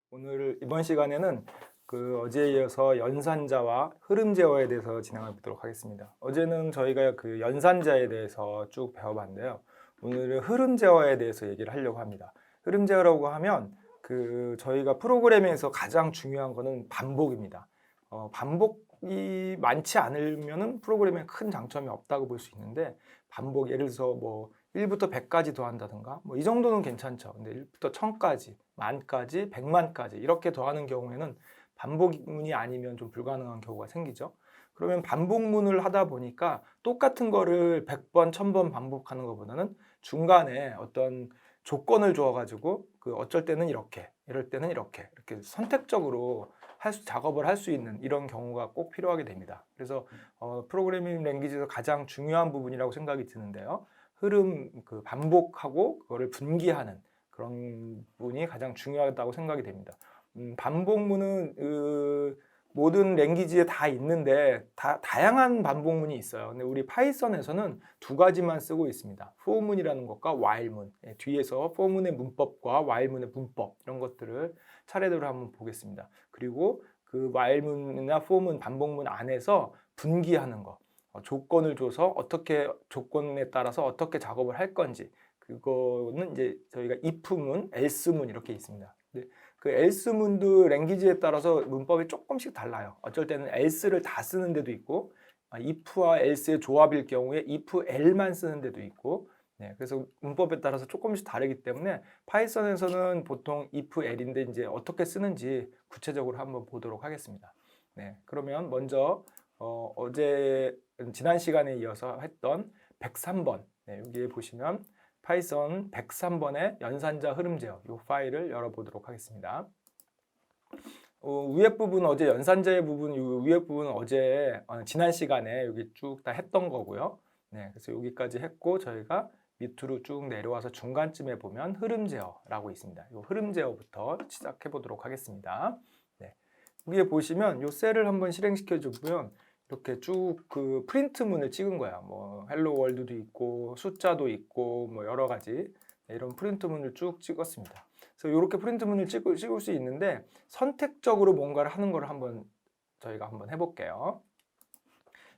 오늘 이번 시간에는 어제에 이어서 연산자와 흐름 제어에 대해서 진행해 보도록 하겠습니다. 어제는 저희가 연산자에 대해서 쭉 배워봤는데요. 오늘은 흐름 제어에 대해서 얘기를 하려고 합니다. 흐름 제어라고 하면 저희가 프로그래밍에서 가장 중요한 거는 반복입니다. 반복이 많지 않으면은 프로그래밍에 큰 장점이 없다고 볼 수 있는데, 반복, 예를 들어서 뭐 1부터 100까지 더한다든가 뭐 이 정도는 괜찮죠. 근데 1부터 1000까지, 만까지, 100만까지 이렇게 더하는 경우에는 반복문이 아니면 좀 불가능한 경우가 생기죠. 그러면 반복문을 하다 보니까 똑같은 거를 100번, 1000번 반복하는 것보다는 중간에 어떤 조건을 줘가지고 어쩔 때는 이렇게, 이럴 때는 이렇게 선택적으로 작업을 할 수 있는 이런 경우가 꼭 필요하게 됩니다. 그래서 프로그래밍 랭귀지에서 가장 중요한 부분이라고 생각이 드는데요. 흐름, 반복하고 그거를 분기하는 그런 부분이 가장 중요하다고 생각이 됩니다. 반복문은 모든 랭귀지에 다 있는데 다양한 반복문이 있어요. 근데 우리 파이썬에서는 두 가지만 쓰고 있습니다. for문이라는 것과 while문. 뒤에서 for문의 문법과 while문의 문법 이런 것들을 차례대로 한번 보겠습니다. 그리고 그 while문이나 for문 반복문 안에서 분기하는 거. 조건을 줘서 조건에 따라서 어떻게 작업을 할 건지, 그거는 이제 저희가 if문, else문 이렇게 있습니다. 그 else문도 랭귀지에 따라서 문법이 조금씩 달라요. 어쩔 때는 else를 다 쓰는 데도 있고, if와 else의 조합일 경우에 if el만 쓰는 데도 있고, 그래서 문법에 따라서 조금씩 다르기 때문에 파이썬에서는 보통 if el인데 이제 어떻게 쓰는지 구체적으로 한번 보도록 하겠습니다. 그러면 먼저 지난 시간에 이어서 했던 103번, 여기에 보시면 파이썬 103번의 연산자 흐름 제어 이 파일을 열어보도록 하겠습니다. 위에 부분, 어제 연산자의 부분, 위에 부분은 어제 지난 시간에 여기 쭉 다 했던 거고요. 그래서 여기까지 했고, 저희가 밑으로 쭉 내려와서 중간쯤에 보면 흐름 제어라고 있습니다. 이 흐름 제어부터 시작해 보도록 하겠습니다. 여기에 보시면 이 셀을 한번 실행시켜 주면 이렇게 쭉 프린트문을 찍은 거야. 뭐 헬로 월드도 있고 숫자도 있고 뭐 여러 가지 이런 프린트문을 쭉 찍었습니다. 그래서 이렇게 프린트문을 찍을 수 있는데, 선택적으로 뭔가를 하는 걸 저희가 한번 해볼게요.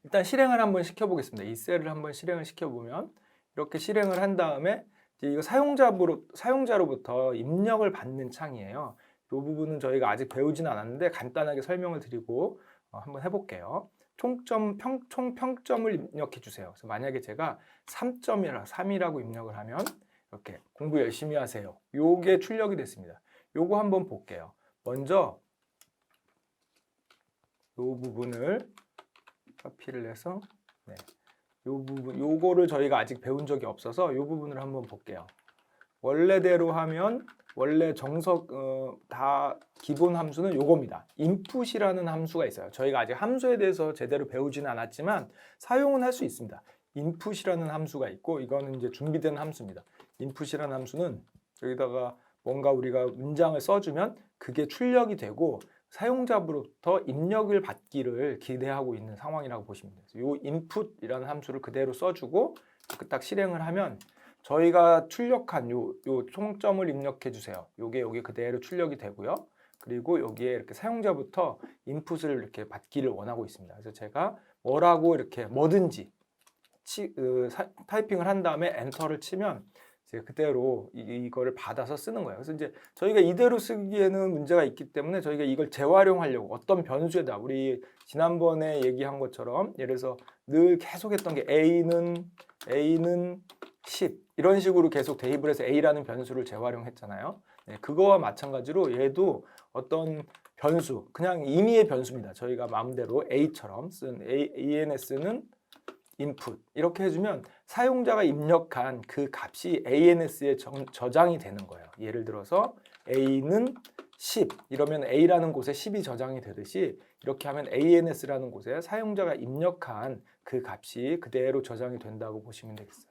일단 실행을 한번 시켜보겠습니다. 이 셀을 한번 실행을 시켜보면 이렇게 실행을 한 다음에 이제 이거 사용자로부터 입력을 받는 창이에요. 이 부분은 저희가 아직 배우지는 않았는데 간단하게 설명을 드리고 한번 해볼게요. 총 평점을 입력해 주세요. 그래서 만약에 제가 3이라고 입력을 하면 이렇게 공부 열심히 하세요. 요게 출력이 됐습니다. 요거 한번 볼게요. 먼저 요 부분을 카피를 해서 요 부분, 요거를 저희가 아직 배운 적이 없어서 요 부분을 한번 볼게요. 원래대로 하면 원래 다 기본 함수는 요겁니다. input이라는 함수가 있어요. 저희가 아직 함수에 대해서 제대로 배우지는 않았지만 사용은 할 수 있습니다. input이라는 함수가 있고, 이거는 이제 준비된 함수입니다. input이라는 함수는 여기다가 뭔가 우리가 문장을 써주면 그게 출력이 되고 사용자로부터 입력을 받기를 기대하고 있는 상황이라고 보시면 돼요. 요 input이라는 함수를 그대로 써주고 딱 실행을 하면 저희가 출력한 요 총점을 입력해 주세요. 요게 그대로 출력이 되고요. 그리고 여기에 이렇게 사용자부터 인풋을 이렇게 받기를 원하고 있습니다. 그래서 제가 뭐라고 이렇게 뭐든지 타이핑을 한 다음에 엔터를 치면 이제 그대로 이거를 받아서 쓰는 거예요. 그래서 이제 저희가 이대로 쓰기에는 문제가 있기 때문에 저희가 이걸 재활용하려고 어떤 변수에다, 우리 지난번에 얘기한 것처럼 예를 들어서 늘 계속했던 게 A는 10 이런 식으로 계속 대입을 해서 A라는 변수를 재활용했잖아요. 그거와 마찬가지로 얘도 어떤 변수, 그냥 임의의 변수입니다. 저희가 마음대로 A처럼 쓴 ANS는 input 이렇게 해주면 사용자가 입력한 그 값이 ANS에 저장이 되는 거예요. 예를 들어서 A는 10 이러면 A라는 곳에 10이 저장이 되듯이 이렇게 하면 ANS라는 곳에 사용자가 입력한 그 값이 그대로 저장이 된다고 보시면 되겠어요.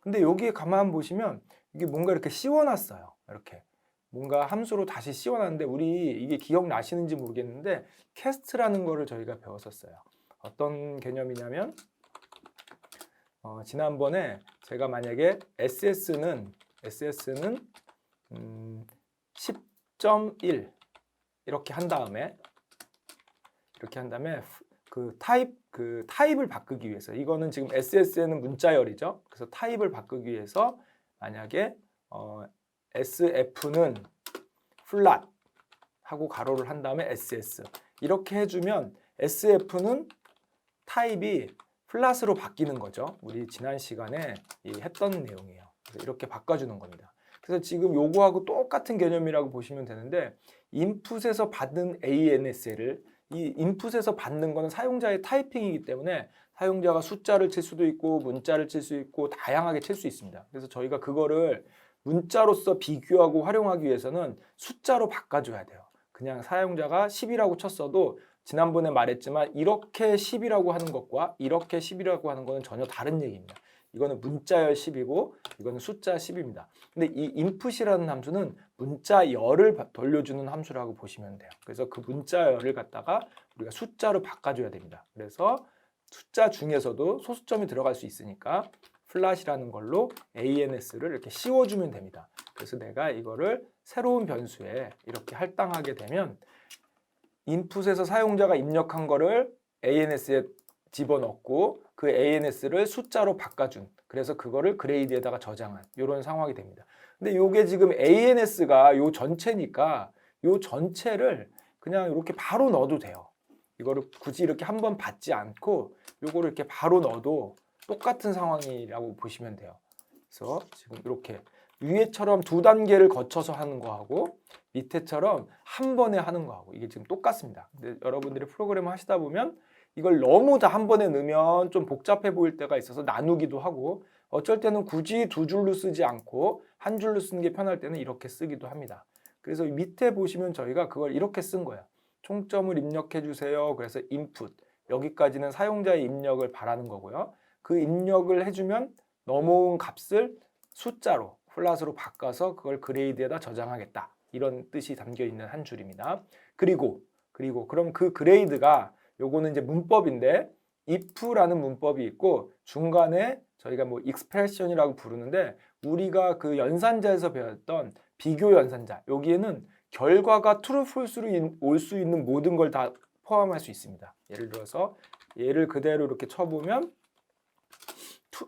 근데 여기에 가만 보시면 이게 뭔가 이렇게 씌워놨어요. 이렇게 뭔가 함수로 다시 씌워놨는데, 우리 이게 기억나시는지 모르겠는데 캐스트라는 거를 저희가 배웠었어요. 어떤 개념이냐면 지난번에 제가 만약에 SS는 10.1 이렇게 한 다음에 그 타입을 바꾸기 위해서, 이거는 지금 SSN은 문자열이죠. 그래서 타입을 바꾸기 위해서 만약에 SF는 플랫 하고 가로를 한 다음에 SS 이렇게 해주면 SF는 타입이 플랫으로 바뀌는 거죠. 우리 지난 시간에 했던 내용이에요. 그래서 이렇게 바꿔주는 겁니다. 그래서 지금 요거하고 똑같은 개념이라고 보시면 되는데, 인풋에서 받는 ANS를, 이 인풋에서 받는 거는 사용자의 타이핑이기 때문에 사용자가 숫자를 칠 수도 있고 문자를 칠 수 있고 다양하게 칠 수 있습니다. 그래서 저희가 그거를 문자로서 비교하고 활용하기 위해서는 숫자로 바꿔줘야 돼요. 그냥 사용자가 10이라고 쳤어도 지난번에 말했지만 이렇게 10이라고 하는 것과 이렇게 10이라고 하는 것은 전혀 다른 얘기입니다. 이거는 문자열 10이고 이거는 숫자 10입니다. 근데 이 input이라는 함수는 문자열을 돌려주는 함수라고 보시면 돼요. 그래서 그 문자열을 갖다가 우리가 숫자로 바꿔줘야 됩니다. 그래서 숫자 중에서도 소수점이 들어갈 수 있으니까 플랫이라는 걸로 ANS를 이렇게 씌워주면 됩니다. 그래서 내가 이거를 새로운 변수에 이렇게 할당하게 되면 인풋에서 사용자가 입력한 거를 ANS에 집어넣고 그 ANS를 숫자로 바꿔준, 그래서 그거를 그레이드에다가 저장한 이런 상황이 됩니다. 근데 이게 지금 ANS가 요 전체니까 요 전체를 그냥 이렇게 바로 넣어도 돼요. 이거를 굳이 이렇게 한번 받지 않고 요거를 이렇게 바로 넣어도 똑같은 상황이라고 보시면 돼요. 그래서 지금 이렇게 위에처럼 두 단계를 거쳐서 하는 거하고 밑에처럼 한 번에 하는 거하고 이게 지금 똑같습니다. 근데 여러분들이 프로그램을 하시다 보면 이걸 너무 다 한 번에 넣으면 좀 복잡해 보일 때가 있어서 나누기도 하고, 어쩔 때는 굳이 두 줄로 쓰지 않고 한 줄로 쓰는 게 편할 때는 이렇게 쓰기도 합니다. 그래서 밑에 보시면 저희가 그걸 이렇게 쓴 거예요. 총점을 입력해 주세요. 그래서 input, 여기까지는 사용자의 입력을 바라는 거고요. 그 입력을 해주면 넘어온 값을 숫자로 플랫으로 바꿔서 그걸 그레이드에다 저장하겠다, 이런 뜻이 담겨 있는 한 줄입니다. 그리고 그럼 그 그레이드가, 요거는 이제 문법인데 if라는 문법이 있고 중간에 저희가 뭐 expression이라고 부르는데, 우리가 그 연산자에서 배웠던 비교 연산자, 여기에는 결과가 true, false로 올 수 있는 모든 걸 다 포함할 수 있습니다. 예를 들어서 얘를 그대로 이렇게 쳐보면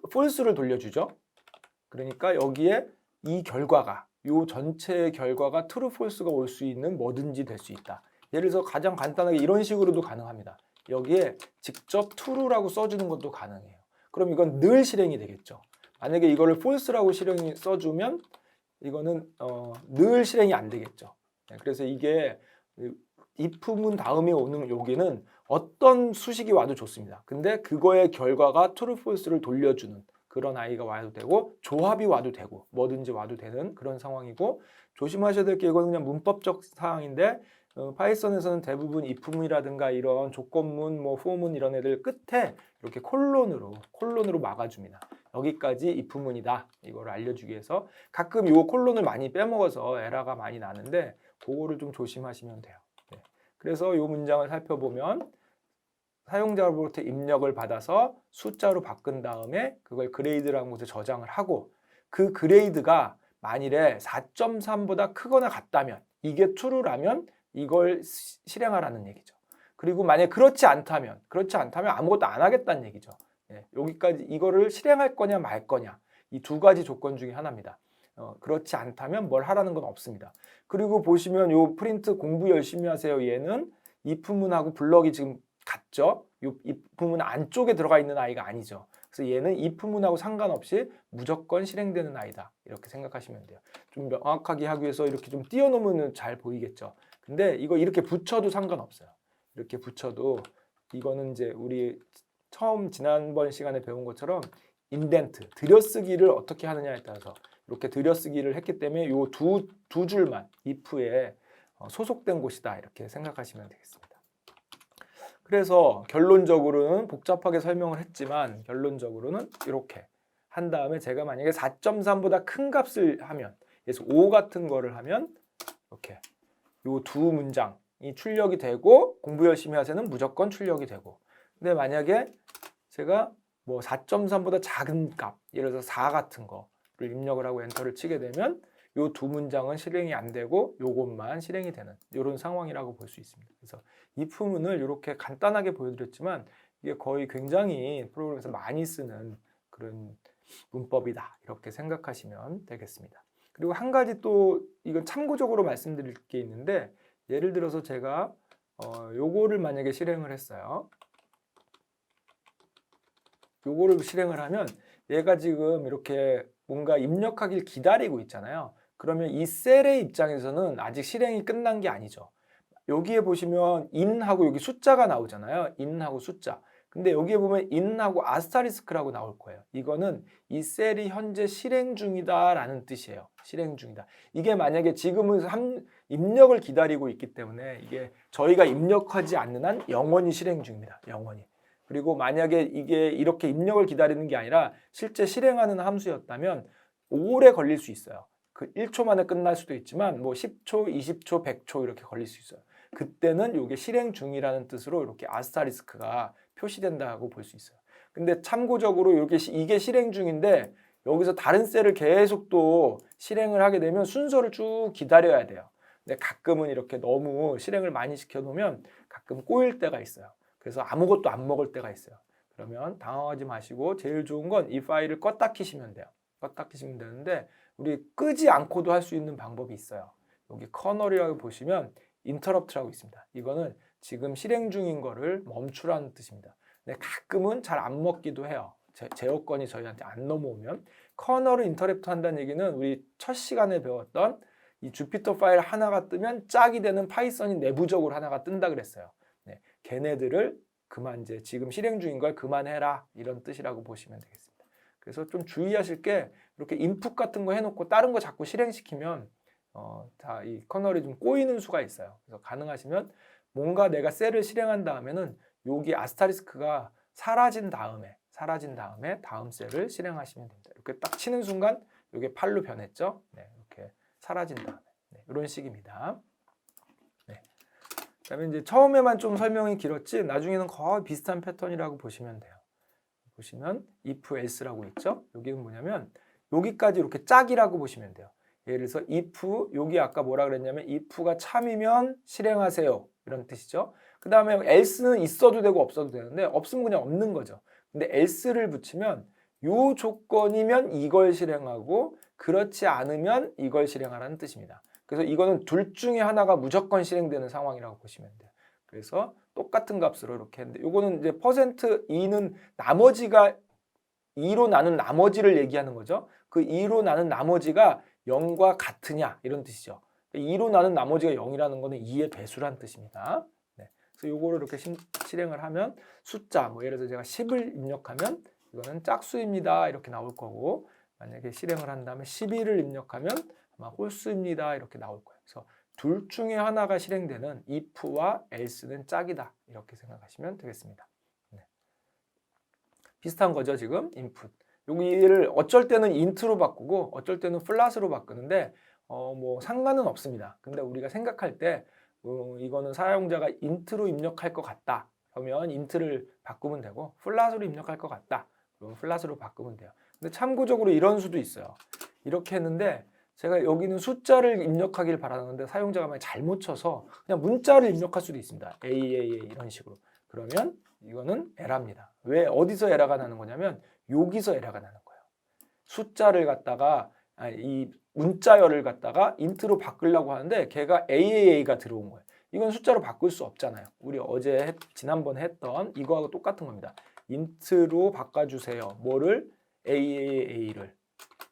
false를 돌려주죠. 그러니까 여기에 이 결과가, 요 전체의 결과가 true, false가 올 수 있는 뭐든지 될 수 있다. 예를 들어서 가장 간단하게 이런 식으로도 가능합니다. 여기에 직접 true라고 써주는 것도 가능해요. 그럼 이건 늘 실행이 되겠죠. 만약에 이거를 false라고 써주면 이거는 늘 실행이 안 되겠죠. 그래서 이게 if문 다음에 오는 여기는 어떤 수식이 와도 좋습니다. 근데 그거의 결과가 true, false를 돌려주는 그런 아이가 와도 되고, 조합이 와도 되고, 뭐든지 와도 되는 그런 상황이고, 조심하셔야 될 게 이거는 그냥 문법적 사항인데, 파이썬에서는 대부분 if문이라든가 이런 조건문, 뭐 for문 이런 애들 끝에 이렇게 콜론으로 막아줍니다. 여기까지 if문이다, 이걸 알려주기 위해서. 가끔 이 콜론을 많이 빼먹어서 에러가 많이 나는데 그거를 좀 조심하시면 돼요. 네. 그래서 이 문장을 살펴보면 사용자로부터 입력을 받아서 숫자로 바꾼 다음에 그걸 그레이드라는 곳에 저장을 하고, 그 그레이드가 만일에 4.3보다 크거나 같다면, 이게 true라면 이걸 실행하라는 얘기죠. 그리고 만약에 그렇지 않다면 아무것도 안 하겠다는 얘기죠. 네, 여기까지 이거를 실행할 거냐 말 거냐, 이 두 가지 조건 중에 하나입니다. 그렇지 않다면 뭘 하라는 건 없습니다. 그리고 보시면 요 프린트 공부 열심히 하세요, 얘는 if문하고 블럭이 지금 같죠? 이 if문 안쪽에 들어가 있는 아이가 아니죠. 그래서 얘는 if문하고 상관없이 무조건 실행되는 아이다, 이렇게 생각하시면 돼요. 좀 명확하게 하기 위해서 이렇게 좀 띄워놓으면 잘 보이겠죠. 근데 이거 이렇게 붙여도 상관없어요. 이렇게 붙여도, 이거는 이제 우리 처음 지난번 시간에 배운 것처럼 인덴트, 들여쓰기를 어떻게 하느냐에 따라서 이렇게 들여쓰기를 했기 때문에 요 두 줄만 if에 소속된 곳이다, 이렇게 생각하시면 되겠습니다. 그래서 결론적으로는 복잡하게 설명을 했지만, 결론적으로는 이렇게 한 다음에 제가 만약에 4.3보다 큰 값을 하면, 그래서 5 같은 거를 하면 이렇게 요 두 문장이 출력이 되고, 공부 열심히 하세요는 무조건 출력이 되고, 근데 만약에 제가 뭐 4.3보다 작은 값, 예를 들어서 4 같은 거를 입력을 하고 엔터를 치게 되면 요 두 문장은 실행이 안 되고 요것만 실행이 되는 이런 상황이라고 볼 수 있습니다. 그래서 if문을 이렇게 간단하게 보여드렸지만 이게 거의 굉장히 프로그램에서 많이 쓰는 그런 문법이다 이렇게 생각하시면 되겠습니다. 그리고 한 가지 또 이건 참고적으로 말씀드릴 게 있는데 예를 들어서 제가 요거를 만약에 실행을 했어요. 요거를 실행을 하면 얘가 지금 이렇게 뭔가 입력하길 기다리고 있잖아요. 그러면 이 셀의 입장에서는 아직 실행이 끝난 게 아니죠. 여기에 보시면 in하고 여기 숫자가 나오잖아요. in하고 숫자. 근데 여기에 보면 in하고 아스타리스크라고 나올 거예요. 이거는 이 셀이 현재 실행 중이다라는 뜻이에요. 실행 중이다. 이게 만약에 지금은 입력을 기다리고 있기 때문에 이게 저희가 입력하지 않는 한 영원히 실행 중입니다. 영원히. 그리고 만약에 이게 이렇게 입력을 기다리는 게 아니라 실제 실행하는 함수였다면 오래 걸릴 수 있어요. 그 1초 만에 끝날 수도 있지만 뭐 10초, 20초, 100초 이렇게 걸릴 수 있어요. 그때는 이게 실행 중이라는 뜻으로 이렇게 아스타리스크가 표시된다고 볼 수 있어요. 근데 참고적으로 이게 실행 중인데 여기서 다른 셀을 계속 또 실행을 하게 되면 순서를 쭉 기다려야 돼요. 근데 가끔은 이렇게 너무 실행을 많이 시켜놓으면 가끔 꼬일 때가 있어요. 그래서 아무것도 안 먹을 때가 있어요. 그러면 당황하지 마시고 제일 좋은 건 이 파일을 껐다 키시면 돼요. 껐다 키시면 되는데 우리 끄지 않고도 할 수 있는 방법이 있어요. 여기 커널이라고 보시면 interrupt라고 있습니다. 이거는 지금 실행 중인 거를 멈추라는 뜻입니다. 근데 가끔은 잘 안 먹기도 해요. 제어권이 저희한테 안 넘어오면 커널을 인터럽트 한다는 얘기는 우리 첫 시간에 배웠던 이 주피터 파일 하나가 뜨면 짝이 되는 파이썬이 내부적으로 하나가 뜬다 그랬어요. 네, 걔네들을 이제 지금 실행 중인 걸 그만해라 이런 뜻이라고 보시면 되겠습니다. 그래서 좀 주의하실 게 이렇게 인풋 같은 거 해놓고 다른 거 자꾸 실행시키면 이 커널이 좀 꼬이는 수가 있어요. 그래서 가능하시면 뭔가 내가 셀을 실행한 다음에는 여기 아스타리스크가 사라진 다음에 다음 셀을 실행하시면 됩니다. 이렇게 딱 치는 순간 이게 8로 변했죠. 네, 이렇게 사라진 다음에 이런 식입니다. 네. 그다음에 이제 처음에만 좀 설명이 길었지 나중에는 거의 비슷한 패턴이라고 보시면 돼요. 보시면 if else라고 있죠. 여기는 뭐냐면 여기까지 이렇게 짝이라고 보시면 돼요. 예를 들어서 if 여기 아까 뭐라 그랬냐면 if가 참이면 실행하세요 이런 뜻이죠. 그 다음에 else는 있어도 되고 없어도 되는데 없으면 그냥 없는 거죠. 근데 else를 붙이면 요 조건이면 이걸 실행하고 그렇지 않으면 이걸 실행하라는 뜻입니다. 그래서 이거는 둘 중에 하나가 무조건 실행되는 상황이라고 보시면 돼요. 그래서 똑같은 값으로 이렇게 했는데 요거는 이제 %2는 나머지가 2로 나눈 나머지를 얘기하는 거죠. 그 2로 나눈 나머지가 0과 같으냐 이런 뜻이죠. 2로 나눈 나머지가 0이라는 거는 2의 배수란 뜻입니다. 네. 그래서 요거를 이렇게 실행을 하면 숫자 뭐 예를 들어서 제가 10을 입력하면 이거는 짝수입니다 이렇게 나올 거고 만약에 실행을 한 다음에 11을 입력하면 아마 홀수입니다 이렇게 나올 거예요. 그래서 둘 중에 하나가 실행되는 if와 else는 짝이다 이렇게 생각하시면 되겠습니다. 네. 비슷한 거죠 지금 input. 여기를 어쩔 때는 int로 바꾸고 어쩔 때는 flat으로 바꾸는데 뭐 상관은 없습니다. 근데 우리가 생각할 때 이거는 사용자가 int로 입력할 것 같다. 그러면 int를 바꾸면 되고 flat으로 입력할 것 같다. 그러면 flat으로 바꾸면 돼요. 근데 참고적으로 이런 수도 있어요. 이렇게 했는데 제가 여기는 숫자를 입력하길 바라는데 사용자가 만약 잘못 쳐서 그냥 문자를 입력할 수도 있습니다. AAA 이런 식으로. 그러면 이거는 에러입니다. 왜 어디서 에러가 나는 거냐면 여기서 에러가 나는 거예요. 숫자를 갖다가 이 문자열을 갖다가 인트로 바꾸려고 하는데 걔가 AAA가 들어온 거예요. 이건 숫자로 바꿀 수 없잖아요. 우리 지난번에 했던 이거하고 똑같은 겁니다. 인트로 바꿔주세요. 뭐를? AAA를.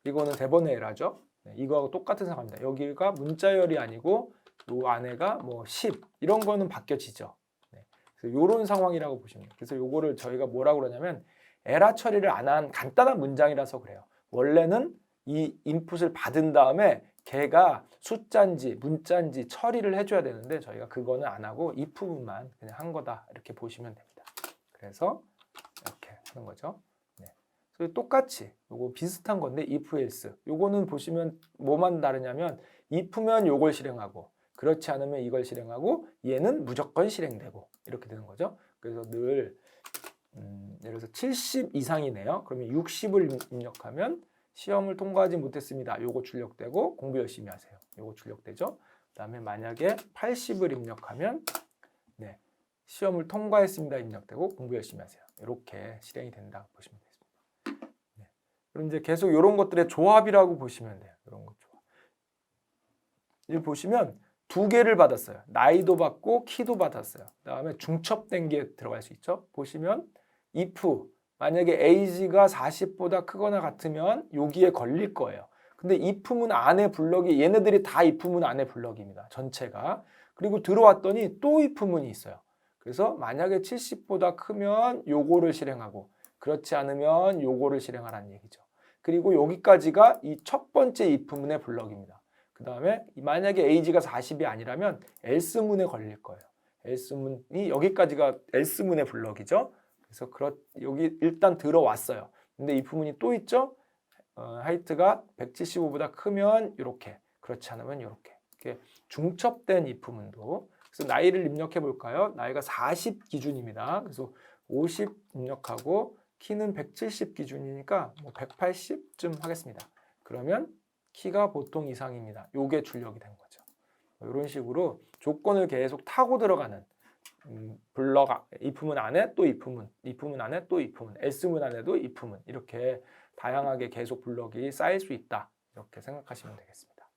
이거는 대번의 에러죠. 네, 이거하고 똑같은 상황입니다. 여기가 문자열이 아니고 요 안에가 뭐 10 이런 거는 바뀌어지죠. 네, 그래서 이런 상황이라고 보시면 돼요. 그래서 요거를 저희가 뭐라고 그러냐면 에러 처리를 안 한 간단한 문장이라서 그래요. 원래는 이 인풋을 받은 다음에 걔가 숫자인지 문자인지 처리를 해줘야 되는데 저희가 그거는 안 하고 if 부분만 그냥 한 거다 이렇게 보시면 됩니다. 그래서 이렇게 하는 거죠. 똑같이 요거 비슷한 건데 if else 요거는 보시면 뭐만 다르냐면 if면 요걸 실행하고 그렇지 않으면 이걸 실행하고 얘는 무조건 실행되고 이렇게 되는 거죠. 그래서 늘 예를 들어서 70 이상이네요. 그러면 60을 입력하면 시험을 통과하지 못했습니다. 요거 출력되고 공부 열심히 하세요. 요거 출력되죠. 그다음에 만약에 80을 입력하면 네, 시험을 통과했습니다. 입력되고 공부 열심히 하세요. 이렇게 실행이 된다 보시면 되겠습니다. 네. 그럼 이제 계속 이런 것들의 조합이라고 보시면 돼요. 이런 것 조합. 여기 보시면 두 개를 받았어요. 나이도 받고 키도 받았어요. 그다음에 중첩된 게 들어갈 수 있죠. 보시면 if 만약에 age가 40보다 크거나 같으면 여기에 걸릴 거예요. 근데 if문 안에 블럭이 얘네들이 다 if문 안에 블럭입니다. 전체가. 그리고 들어왔더니 또 if문이 있어요. 그래서 만약에 70보다 크면 요거를 실행하고 그렇지 않으면 요거를 실행하라는 얘기죠. 그리고 여기까지가 이 첫 번째 if문의 블럭입니다. 그 다음에 만약에 age가 40이 아니라면 else문에 걸릴 거예요. else문이 여기까지가 else문의 블럭이죠. 그래서 여기 일단 들어왔어요. 근데 if문이 또 있죠. 하이트가 175보다 크면 이렇게, 그렇지 않으면 이렇게. 중첩된 if문도. 그래서 나이를 입력해 볼까요? 나이가 40 기준입니다. 그래서 50 입력하고 키는 170 기준이니까 뭐 180쯤 하겠습니다. 그러면 키가 보통 이상입니다. 요게 출력이 된 거죠. 이런 식으로 조건을 계속 타고 들어가는 블럭 if문 안에 또 if문, if문 안에 또 if문, else문 안에도 if문, 이렇게 다양하게 계속 블럭이 쌓일 수 있다. 이렇게 생각하시면 되겠습니다.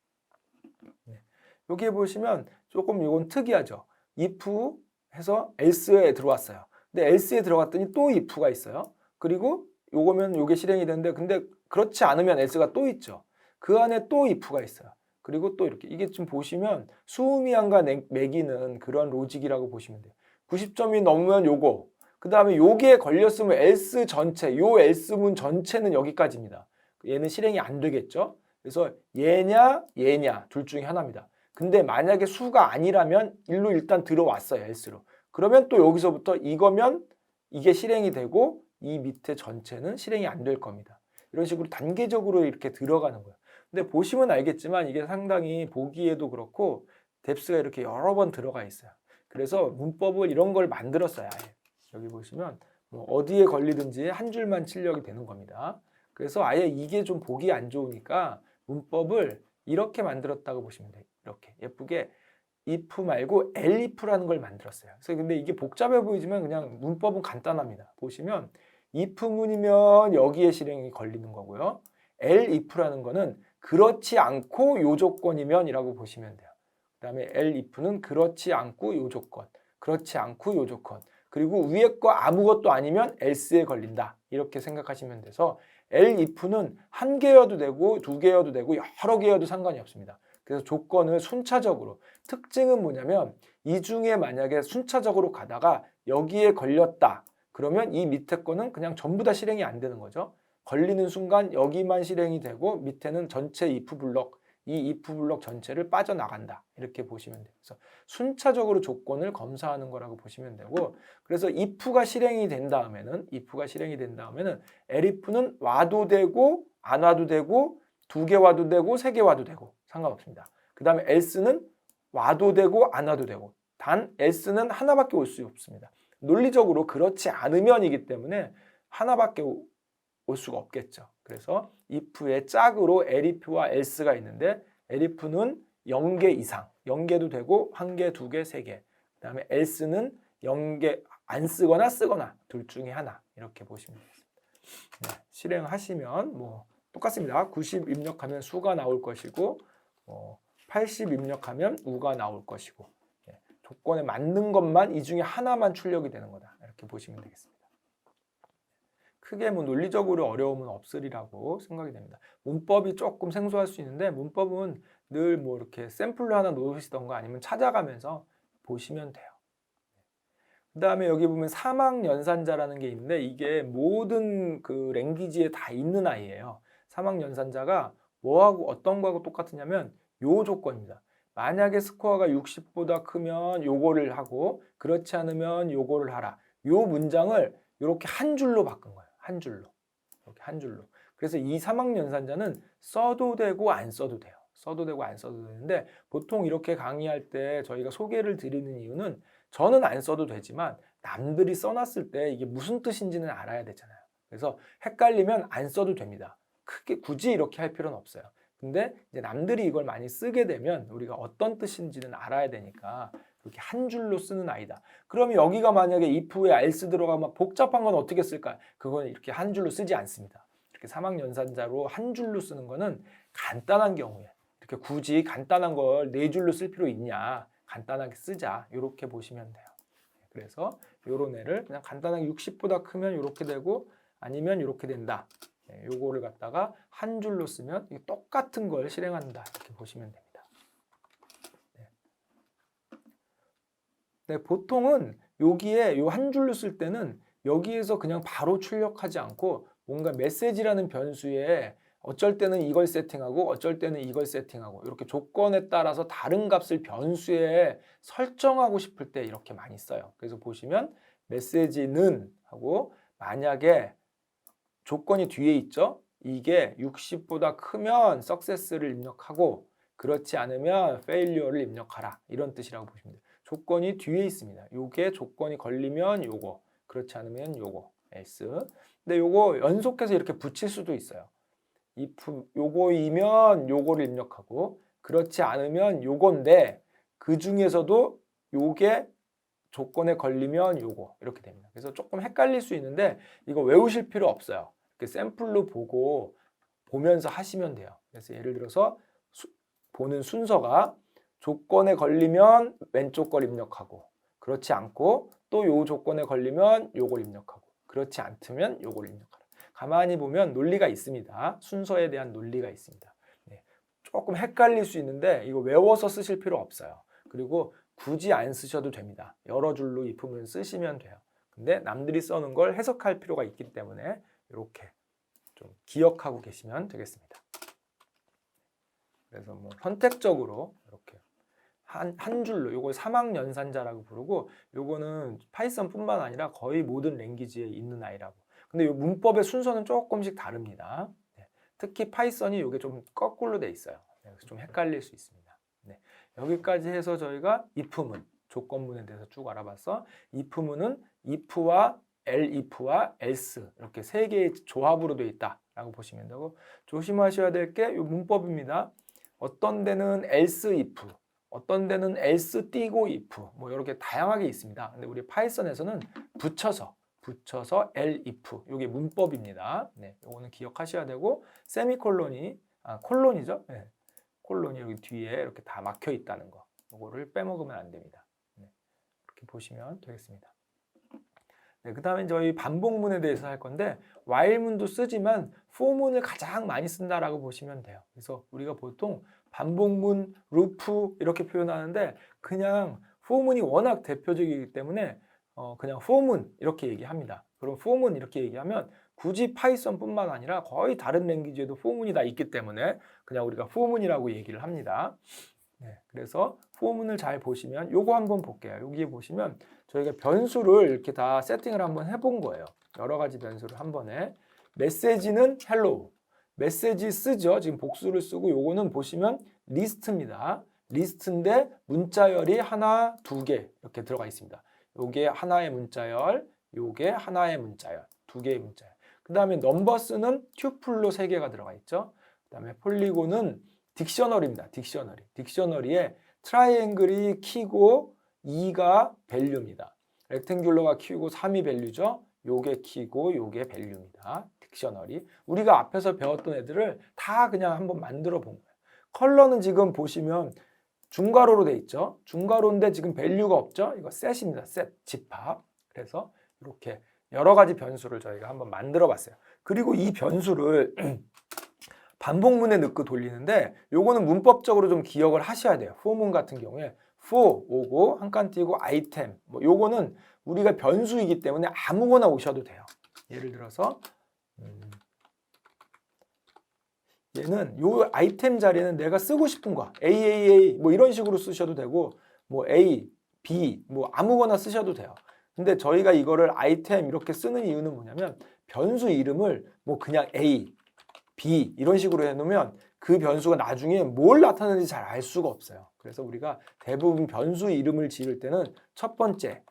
네. 여기에 보시면 조금 이건 특이하죠. if 해서 else에 들어왔어요. 근데 else에 들어갔더니 또 if가 있어요. 그리고 요거면 요게 실행이 되는데 근데 그렇지 않으면 else가 또 있죠. 그 안에 또 if가 있어요. 그리고 또 이렇게 이게 좀 보시면 수음이한과 매기는 그런 로직이라고 보시면 돼요. 90점이 넘으면 요거, 그 다음에 여기에 걸렸으면 else 전체, 요 else문 전체는 여기까지입니다. 얘는 실행이 안 되겠죠. 그래서 얘냐 둘 중에 하나입니다. 근데 만약에 수가 아니라면 일로 일단 들어왔어요. else로. 그러면 또 여기서부터 이거면 이게 실행이 되고 이 밑에 전체는 실행이 안 될 겁니다. 이런 식으로 단계적으로 이렇게 들어가는 거예요. 근데 보시면 알겠지만 이게 상당히 보기에도 그렇고 뎁스가 이렇게 여러 번 들어가 있어요. 그래서 문법을 이런 걸 만들었어요. 아예. 여기 보시면 뭐 어디에 걸리든지 한 줄만 출력이 되는 겁니다. 그래서 아예 이게 좀 보기 안 좋으니까 문법을 이렇게 만들었다고 보시면 돼요. 이렇게 예쁘게 if 말고 elif라는 걸 만들었어요. 그래서 근데 이게 복잡해 보이지만 그냥 문법은 간단합니다. 보시면 if문이면 여기에 실행이 걸리는 거고요. elif라는 거는 그렇지 않고 요 조건이면 이라고 보시면 돼요. 그 다음에 elif는 그렇지 않고 요 조건, 그렇지 않고 요 조건, 그리고 위에 거 아무것도 아니면 else에 걸린다. 이렇게 생각하시면 돼서 elif는 한 개여도 되고 두 개여도 되고 여러 개여도 상관이 없습니다. 그래서 조건을 순차적으로, 특징은 뭐냐면 이 중에 만약에 순차적으로 가다가 여기에 걸렸다. 그러면 이 밑에 거는 그냥 전부 다 실행이 안 되는 거죠. 걸리는 순간 여기만 실행이 되고 밑에는 전체 if 블록, 이 if 블록 전체를 빠져나간다. 이렇게 보시면 돼요. 그래서 순차적으로 조건을 검사하는 거라고 보시면 되고, 그래서 if가 실행이 된 다음에는 elif는 와도 되고 안 와도 되고 두 개 와도 되고 세 개 와도 되고 상관없습니다. 그 다음에 else는 와도 되고 안 와도 되고, 단 else는 하나밖에 올 수 없습니다. 논리적으로 그렇지 않으면이기 때문에 하나밖에 올 수가 없겠죠. 그래서 if의 짝으로 elif와 else가 있는데 elif는 0개 이상, 0개도 되고 1개, 2개, 3개. 그다음에 else는 0개 안 쓰거나 쓰거나 둘 중에 하나. 이렇게 보시면 되겠습니다. 네, 실행하시면 뭐 똑같습니다. 90 입력하면 수가 나올 것이고 80 입력하면 우가 나올 것이고, 네, 조건에 맞는 것만 이 중에 하나만 출력이 되는 거다. 이렇게 보시면 되겠습니다. 크게 뭐 논리적으로 어려움은 없으리라고 생각이 됩니다. 문법이 조금 생소할 수 있는데 문법은 늘 뭐 이렇게 샘플로 하나 놓으시던가 아니면 찾아가면서 보시면 돼요. 그 다음에 여기 보면 사막 연산자라는 게 있는데 이게 모든 그 랭귀지에 다 있는 아이예요. 사막 연산자가 뭐하고 어떤 거하고 똑같으냐면 요 조건입니다. 만약에 스코어가 60보다 크면 요거를 하고 그렇지 않으면 요거를 하라. 요 문장을 이렇게 한 줄로 바꾼 거예요. 한 줄로. 이렇게 한 줄로. 그래서 이 사막 연산자는 써도 되고 안 써도 돼요. 써도 되고 안 써도 되는데 보통 이렇게 강의할 때 저희가 소개를 드리는 이유는 저는 안 써도 되지만 남들이 써놨을 때 이게 무슨 뜻인지는 알아야 되잖아요. 그래서 헷갈리면 안 써도 됩니다. 크게 굳이 이렇게 할 필요는 없어요. 근데 이제 남들이 이걸 많이 쓰게 되면 우리가 어떤 뜻인지는 알아야 되니까 이렇게 한 줄로 쓰는 아이다. 그러면 여기가 만약에 if에 else 들어가면 복잡한 건 어떻게 쓸까요? 그건 이렇게 한 줄로 쓰지 않습니다. 이렇게 사막연산자로 한 줄로 쓰는 거는 간단한 경우에 이렇게 굳이 간단한 걸 네 줄로 쓸 필요 있냐? 간단하게 쓰자. 이렇게 보시면 돼요. 그래서 요런 애를 그냥 간단하게 60보다 크면 이렇게 되고 아니면 이렇게 된다. 요거를 갖다가 한 줄로 쓰면 똑같은 걸 실행한다. 이렇게 보시면 됩니다. 네, 보통은 여기에 요 한 줄로 쓸 때는 여기에서 그냥 바로 출력하지 않고 뭔가 메시지라는 변수에 어쩔 때는 이걸 세팅하고 어쩔 때는 이걸 세팅하고 이렇게 조건에 따라서 다른 값을 변수에 설정하고 싶을 때 이렇게 많이 써요. 그래서 보시면 메시지는 하고 만약에 조건이 뒤에 있죠. 이게 60보다 크면 success를 입력하고 그렇지 않으면 failure를 입력하라. 이런 뜻이라고 보시면 돼요. 조건이 뒤에 있습니다. 요게 조건이 걸리면 요거, 그렇지 않으면 요거, else. 근데 요거 연속해서 이렇게 붙일 수도 있어요. if 요거이면 요거를 입력하고 그렇지 않으면 요건데 그 중에서도 요게 조건에 걸리면 요거 이렇게 됩니다. 그래서 조금 헷갈릴 수 있는데 이거 외우실 필요 없어요. 이렇게 샘플로 보면서 하시면 돼요. 그래서 예를 들어서 보는 순서가 조건에 걸리면 왼쪽 걸 입력하고 그렇지 않고 또 요 조건에 걸리면 요걸 입력하고 그렇지 않으면 요걸 입력하라. 가만히 보면 논리가 있습니다. 순서에 대한 논리가 있습니다. 네. 조금 헷갈릴 수 있는데 이거 외워서 쓰실 필요 없어요. 그리고 굳이 안 쓰셔도 됩니다. 여러 줄로 if문을 쓰시면 돼요. 근데 남들이 써놓은 걸 해석할 필요가 있기 때문에 이렇게 좀 기억하고 계시면 되겠습니다. 그래서 뭐 선택적으로 이렇게 한 줄로 요걸 사막연산자라고 부르고 요거는 파이썬뿐만 아니라 거의 모든 랭귀지에 있는 아이라고. 근데 요 문법의 순서는 조금씩 다릅니다. 네. 특히 파이썬이 요게 좀 거꾸로 돼 있어요. 그래서 좀 헷갈릴 수 있습니다. 네. 여기까지 해서 저희가 if문, 조건문에 대해서 쭉 알아봤어. if문은 if와 elif와 else 이렇게 세 개의 조합으로 되어 있다라고 보시면 되고 조심하셔야 될 게 요 문법입니다. 어떤 데는 else if, 어떤 데는 else 띄고 if 뭐 이렇게 다양하게 있습니다. 근데 우리 파이썬에서는 붙여서 elif 이게 문법입니다. 네, 요거는 기억하셔야 되고 세미콜론이 콜론이죠. 네, 콜론이 여기 뒤에 이렇게 다 막혀 있다는 거. 요거를 빼먹으면 안 됩니다. 네, 이렇게 보시면 되겠습니다. 네, 그 다음에 저희 반복문에 대해서 할 건데 while문도 쓰지만 for문을 가장 많이 쓴다라고 보시면 돼요. 그래서 우리가 보통 반복문, 루프 이렇게 표현하는데 그냥 for문이 워낙 대표적이기 때문에 그냥 for문 이렇게 얘기합니다. 그럼 for문 이렇게 얘기하면 굳이 파이썬뿐만 아니라 거의 다른 랭귀지에도 for문이 다 있기 때문에 그냥 우리가 for문이라고 얘기를 합니다. 네, 그래서 for문을 잘 보시면 요거 한번 볼게요. 여기 보시면 저희가 변수를 이렇게 다 세팅을 한번 해본 거예요. 여러 가지 변수를 한 번에. 메시지는 hello. 메시지 쓰죠. 지금 복수를 쓰고 요거는 보시면 리스트입니다. 리스트인데 문자열이 하나, 두 개 이렇게 들어가 있습니다. 요게 하나의 문자열, 요게 하나의 문자열, 두 개의 문자열. 그 다음에 넘버스는 튜플로 세 개가 들어가 있죠. 그 다음에 폴리곤은 딕셔너리입니다. 딕셔너리에 트라이앵글이 키고 2가 밸류입니다. 렉탱귤러가 키고 3이 밸류죠. 요게 키고 요게 밸류입니다. 딕셔너리. 우리가 앞에서 배웠던 애들을 다 그냥 한번 만들어 본 거예요. 컬러는 지금 보시면 중괄호로 돼 있죠. 중괄호인데 지금 밸류가 없죠. 이거 셋입니다. 셋, 집합. 그래서 이렇게 여러 가지 변수를 저희가 한번 만들어 봤어요. 그리고 이 변수를 반복문에 넣고 돌리는데 요거는 문법적으로 좀 기억을 하셔야 돼요. for문 같은 경우에 for 오고 한 칸 띄고 아이템 뭐 요거는 우리가 변수이기 때문에 아무거나 오셔도 돼요. 예를 들어서 얘는 요 아이템 자리에는 내가 쓰고 싶은 거 AAA 뭐 이런 식으로 쓰셔도 되고 뭐 A, B 뭐 아무거나 쓰셔도 돼요. 근데 저희가 이거를 아이템 이렇게 쓰는 이유는 뭐냐면 변수 이름을 뭐 그냥 A, B 이런 식으로 해놓으면 그 변수가 나중에 뭘 나타내는지 잘 알 수가 없어요. 그래서 우리가 대부분 변수 이름을 지을 때는 첫 번째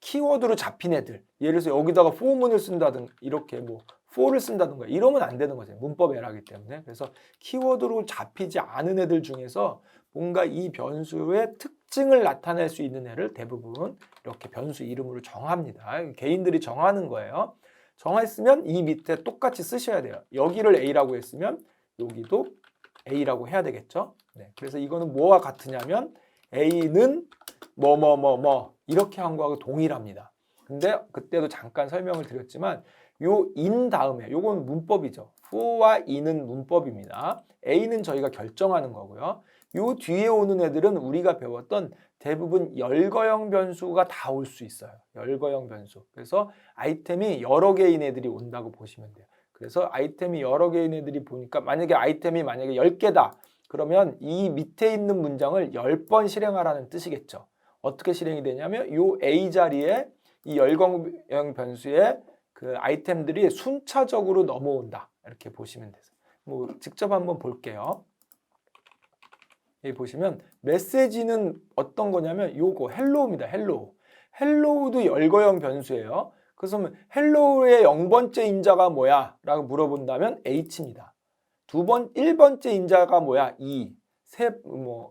키워드로 잡힌 애들 예를 들어서 여기다가 for문을 쓴다든 이렇게 뭐 for를 쓴다든가 이러면 안 되는 거죠. 문법 에러이기 때문에. 그래서 키워드로 잡히지 않은 애들 중에서 뭔가 이 변수의 특징을 나타낼 수 있는 애를 대부분 이렇게 변수 이름으로 정합니다. 개인들이 정하는 거예요. 정했으면 이 밑에 똑같이 쓰셔야 돼요. 여기를 A라고 했으면 여기도 A라고 해야 되겠죠. 네, 그래서 이거는 뭐와 같으냐면 A는 뭐 이렇게 한 거하고 동일합니다. 근데 그때도 잠깐 설명을 드렸지만 요 in 다음에 요건 문법이죠. for와 in은 문법입니다. A는 저희가 결정하는 거고요. 요 뒤에 오는 애들은 우리가 배웠던 대부분 열거형 변수가 다 올 수 있어요. 열거형 변수. 그래서 아이템이 여러 개인 애들이 온다고 보시면 돼요. 그래서 아이템이 여러 개인 애들이 보니까 만약에 아이템이 만약에 10개다. 그러면 이 밑에 있는 문장을 10번 실행하라는 뜻이겠죠. 어떻게 실행이 되냐면 요 A 자리에 이 열거형 변수의 그 아이템들이 순차적으로 넘어온다. 이렇게 보시면 돼요. 뭐 직접 한번 볼게요. 여기 보시면 메시지는 어떤 거냐면 요거 헬로우입니다. 헬로우. 헬로우도 열거형 변수예요. 그래서 헬로우의 0번째 인자가 뭐야? 라고 물어본다면 H입니다. 1번째 인자가 뭐야? 2.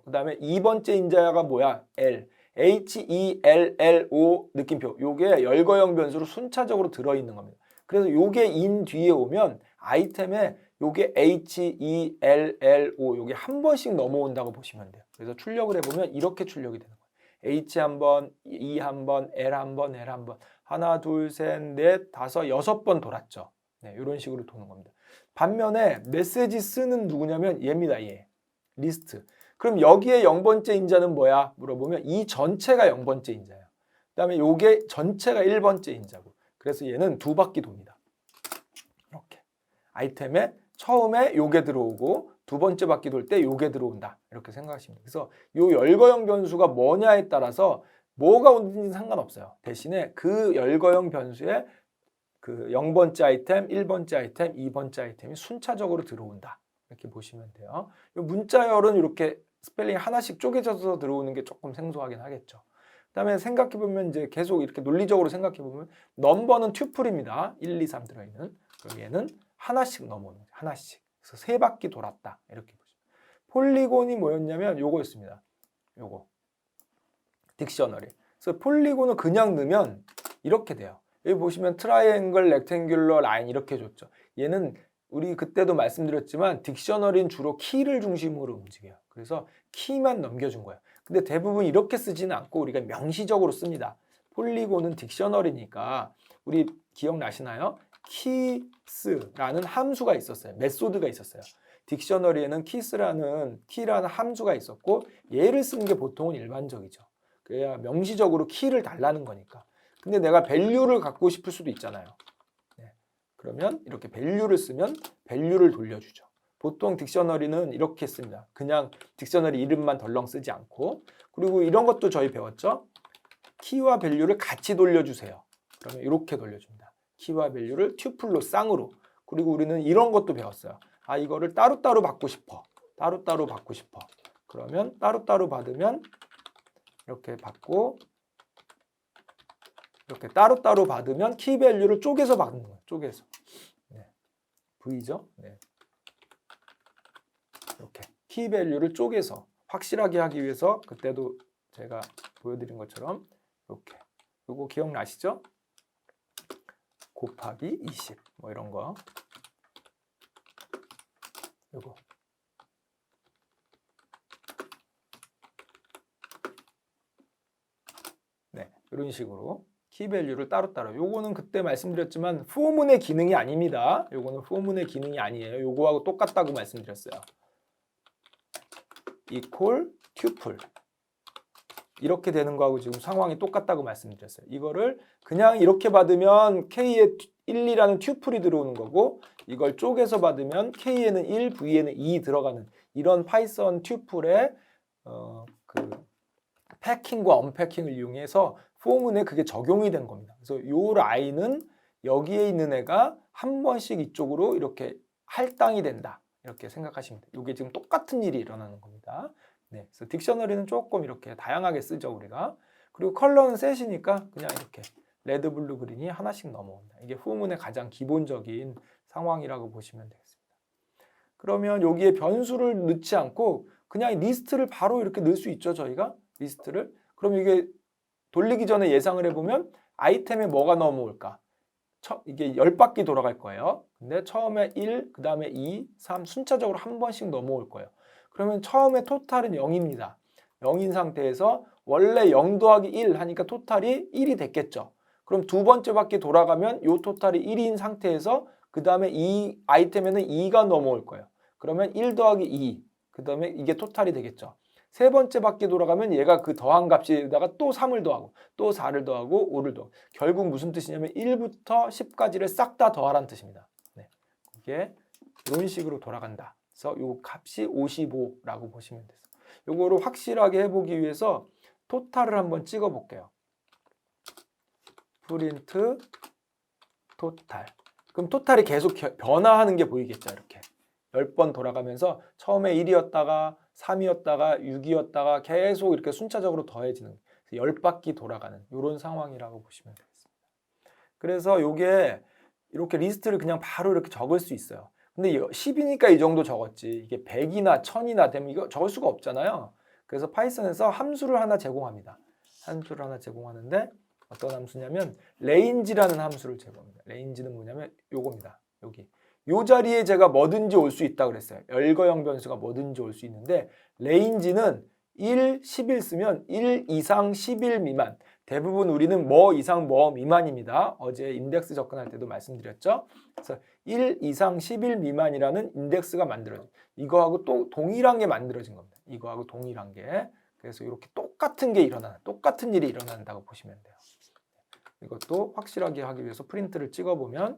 그다음에 2번째 인자가 뭐야? L. HELLO 느낌표. 요게 열거형 변수로 순차적으로 들어있는 겁니다. 그래서 요게 in 뒤에 오면 아이템에 요게 HELLO 요게 한 번씩 넘어온다고 보시면 돼요. 그래서 출력을 해보면 이렇게 출력이 되는 거예요. H 한 번, E 한 번, L 한 번, L 한 번. 하나, 둘, 셋, 넷, 다섯, 6번 돌았죠. 네, 이런 식으로 도는 겁니다. 반면에 메시지 쓰는 누구냐면 얘입니다. 얘. 리스트. 그럼 여기에 0번째 인자는 뭐야? 물어보면 이 전체가 0번째 인자예요. 그 다음에 요게 전체가 1번째 인자고. 그래서 얘는 2바퀴 돕니다. 이렇게. 아이템에 처음에 요게 들어오고 2번째 바퀴 돌 때 요게 들어온다. 이렇게 생각하시면 돼요. 그래서 요 열거형 변수가 뭐냐에 따라서 뭐가 오는지 상관없어요. 대신에 그 열거형 변수에 그 0번째 아이템, 1번째 아이템, 2번째 아이템이 순차적으로 들어온다. 이렇게 보시면 돼요. 이 문자열은 이렇게 스펠링 하나씩 쪼개져서 들어오는 게 조금 생소하긴 하겠죠. 그다음에 생각해보면 이제 계속 이렇게 논리적으로 생각해보면 넘버는 튜플입니다. 1, 2, 3 들어있는. 그럼 얘는 하나씩 넘어오는 거죠. 하나씩. 그래서 3바퀴 돌았다. 이렇게 보죠. 폴리곤이 뭐였냐면 요거였습니다. 요거. 딕셔너리. 그래서 폴리곤을 그냥 넣으면 이렇게 돼요. 여기 보시면 트라이앵글, 렉탱귤러, 라인 이렇게 줬죠. 얘는 우리 그때도 말씀드렸지만 딕셔너리는 주로 키를 중심으로 움직여요. 그래서 키만 넘겨준 거예요. 근데 대부분 이렇게 쓰지는 않고 우리가 명시적으로 씁니다. 폴리곤은 딕셔너리니까 우리 기억나시나요? 키스라는 함수가 있었어요. 메소드가 있었어요. 딕셔너리에는 키라는 함수가 있었고 얘를 쓰는 게 보통은 일반적이죠. 그래야 명시적으로 키를 달라는 거니까. 근데 내가 밸류를 갖고 싶을 수도 있잖아요. 네. 그러면 이렇게 밸류를 쓰면 밸류를 돌려주죠. 보통 딕셔너리는 이렇게 씁니다. 그냥 딕셔너리 이름만 덜렁 쓰지 않고. 그리고 이런 것도 저희 배웠죠. 키와 밸류를 같이 돌려주세요. 그러면 이렇게 돌려줍니다. 키와 밸류를 튜플로 쌍으로. 그리고 우리는 이런 것도 배웠어요. 아, 이거를 따로따로 받고 싶어. 따로따로 받고 싶어. 그러면 따로따로 받으면 이렇게 받고 이렇게 따로따로 받으면 키 밸류를 쪼개서 받는 거예요. 쪼개서. 네. V죠? 네. 이렇게 키 밸류를 쪼개서 확실하게 하기 위해서 그때도 제가 보여드린 것처럼 이렇게. 이거 기억나시죠? 곱하기 20 뭐 이런 거. 이거. 네, 이런 식으로 키 밸류를 따로따로. 요거는 그때 말씀드렸지만 포문의 기능이 아닙니다. 요거는 포문의 기능이 아니에요. 요거하고 똑같다고 말씀드렸어요. equal tuple. 이렇게 되는 거하고 지금 상황이 똑같다고 말씀드렸어요. 이거를 그냥 이렇게 받으면 K에 1, 2라는 튜플이 들어오는 거고 이걸 쪼개서 받으면 K에는 1, V에는 2 들어가는 이런 파이썬 튜플의 그 패킹과 언패킹을 이용해서 포문에 그게 적용이 된 겁니다. 그래서 요 라인은 여기에 있는 애가 한 번씩 이쪽으로 이렇게 할당이 된다. 이렇게 생각하시면 돼요. 이게 지금 똑같은 일이 일어나는 겁니다. 네, 그래서 딕셔너리는 조금 이렇게 다양하게 쓰죠, 우리가. 그리고 컬러는 셋이니까 그냥 이렇게 레드, 블루, 그린이 하나씩 넘어온다. 이게 후문의 가장 기본적인 상황이라고 보시면 되겠습니다. 그러면 여기에 변수를 넣지 않고 그냥 리스트를 바로 이렇게 넣을 수 있죠. 저희가 리스트를. 그럼 이게 돌리기 전에 예상을 해보면 아이템에 뭐가 넘어올까? 이게 10바퀴 돌아갈 거예요. 근데 처음에 1, 그 다음에 2, 3 순차적으로 한 번씩 넘어올 거예요. 그러면 처음에 토탈은 0입니다. 0인 상태에서 원래 0 더하기 1 하니까 토탈이 1이 됐겠죠. 그럼 두 번째 바퀴 돌아가면 요 토탈이 1인 상태에서 그 다음에 이 아이템에는 2가 넘어올 거예요. 그러면 1 더하기 2, 그 다음에 이게 토탈이 되겠죠. 세 번째 바퀴 돌아가면 얘가 그 더한 값에다가 또 3을 더하고 또 4를 더하고 5를 더하고 결국 무슨 뜻이냐면 1부터 10까지를 싹 다 더하라는 뜻입니다. 네. 이게 이런 식으로 돌아간다. 그래서 이 값이 55라고 보시면 돼요. 요거를 확실하게 해보기 위해서 토탈을 한번 찍어 볼게요. 프린트 토탈. 그럼 토탈이 계속 변화하는 게 보이겠죠. 이렇게 10번 돌아가면서 처음에 1이었다가 3이었다가 6이었다가 계속 이렇게 순차적으로 더해지는 10바퀴 돌아가는 이런 상황이라고 보시면 되겠습니다. 그래서 이게 이렇게 리스트를 그냥 바로 이렇게 적을 수 있어요. 근데 10이니까 이 정도 적었지 이게 100이나 1000이나 되면 이거 적을 수가 없잖아요. 그래서 파이썬에서 함수를 하나 제공합니다. 함수를 하나 제공하는데 어떤 함수냐면 range라는 함수를 제공합니다. range는 뭐냐면 요겁니다. 여기. 요 자리에 제가 뭐든지 올 수 있다 그랬어요. 열거형 변수가 뭐든지 올 수 있는데 range는 1, 11 쓰면 1 이상 11 미만. 대부분 우리는 뭐 이상 뭐 미만입니다. 어제 인덱스 접근할 때도 말씀드렸죠. 그래서 1 이상 11 미만이라는 인덱스가 만들어진 이거하고 또 동일한 게 만들어진 겁니다. 이거하고 동일한 게. 그래서 이렇게 똑같은 게 일어나는 똑같은 일이 일어난다고 보시면 돼요. 이것도 확실하게 하기 위해서 프린트를 찍어보면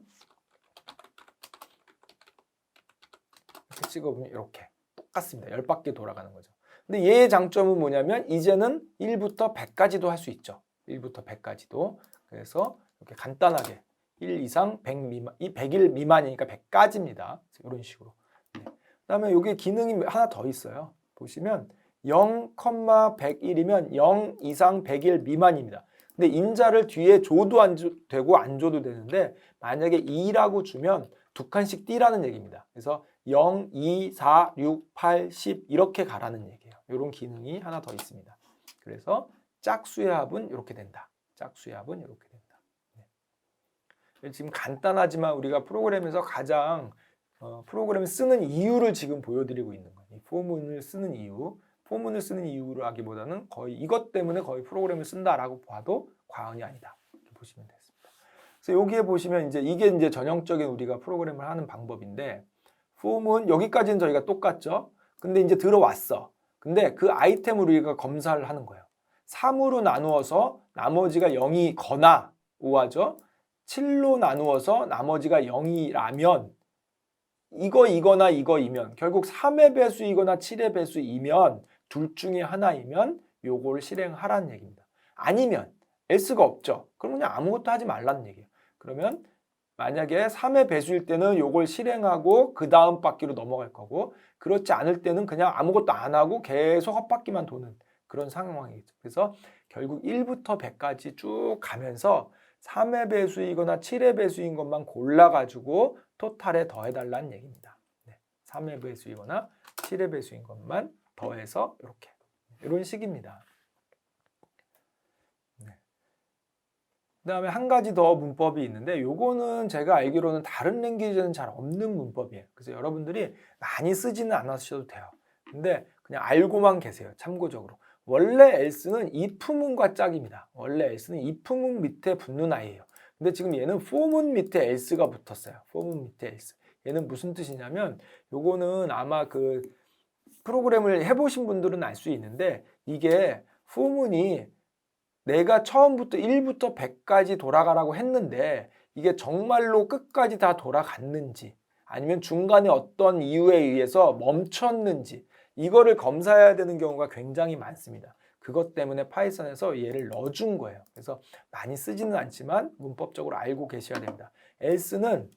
이렇게 찍어보면 이렇게 똑같습니다. 10바퀴 돌아가는 거죠. 근데 얘의 장점은 뭐냐면 이제는 1부터 100까지도 할 수 있죠. 1부터 100까지도. 그래서 이렇게 간단하게 1 이상 100 미만, 이 100일 미만이니까 100까지입니다. 이런 식으로. 네. 그다음에 여기 기능이 하나 더 있어요. 보시면 0,101이면 0 이상 100일 미만입니다. 근데 인자를 뒤에 줘도 되고 안 줘도 되는데 만약에 2라고 주면 두 칸씩 띄라는 얘기입니다. 그래서 0, 2, 4, 6, 8, 10 이렇게 가라는 얘기예요. 이런 기능이 하나 더 있습니다. 그래서 짝수의 합은 이렇게 된다. 짝수의 합은 이렇게 된다. 네. 지금 간단하지만 우리가 프로그램에서 가장 프로그램을 쓰는 이유를 지금 보여드리고 있는 거예요. 이 포문을 쓰는 이유. 포문을 쓰는 이유라기보다는 거의 이것 때문에 거의 프로그램을 쓴다라고 봐도 과언이 아니다. 이렇게 보시면 되겠습니다. 그래서 여기에 보시면 이게 이제 전형적인 우리가 프로그램을 하는 방법인데 포문 여기까지는 저희가 똑같죠. 근데 이제 들어왔어. 근데 그 아이템을 우리가 검사를 하는 거예요. 3으로 나누어서 나머지가 0이거나 5하죠. 7로 나누어서 나머지가 0이라면 이거나 이거이면 결국 3의 배수이거나 7의 배수이면 둘 중에 하나이면 요걸 실행하라는 얘기입니다. 아니면 else가 없죠. 그럼 그냥 아무것도 하지 말라는 얘기예요. 그러면 만약에 3의 배수일 때는 요걸 실행하고 그 다음 바퀴로 넘어갈 거고 그렇지 않을 때는 그냥 아무것도 안 하고 계속 헛바퀴만 도는 그런 상황이겠죠. 그래서 결국 1부터 100까지 쭉 가면서 3의 배수이거나 7의 배수인 것만 골라가지고 토탈에 더해달라는 얘기입니다. 네, 3의 배수이거나 7의 배수인 것만 더해서 이렇게 이런 식입니다. 네. 그 다음에 한 가지 더 문법이 있는데 요거는 제가 알기로는 다른 랭귀지에는 잘 없는 문법이에요. 그래서 여러분들이 많이 쓰지는 않으셔도 돼요. 근데 그냥 알고만 계세요. 참고적으로. 원래 else는 if문과 짝입니다. 원래 else는 if문 밑에 붙는 아이예요. 근데 지금 얘는 for문 밑에 else가 붙었어요. for문 밑에 else. 얘는 무슨 뜻이냐면 요거는 아마 그 프로그램을 해보신 분들은 알 수 있는데 이게 for문이 내가 처음부터 1부터 100까지 돌아가라고 했는데 이게 정말로 끝까지 다 돌아갔는지 아니면 중간에 어떤 이유에 의해서 멈췄는지 이거를 검사해야 되는 경우가 굉장히 많습니다. 그것 때문에 파이썬에서 얘를 넣어준 거예요. 그래서 많이 쓰지는 않지만 문법적으로 알고 계셔야 됩니다. else는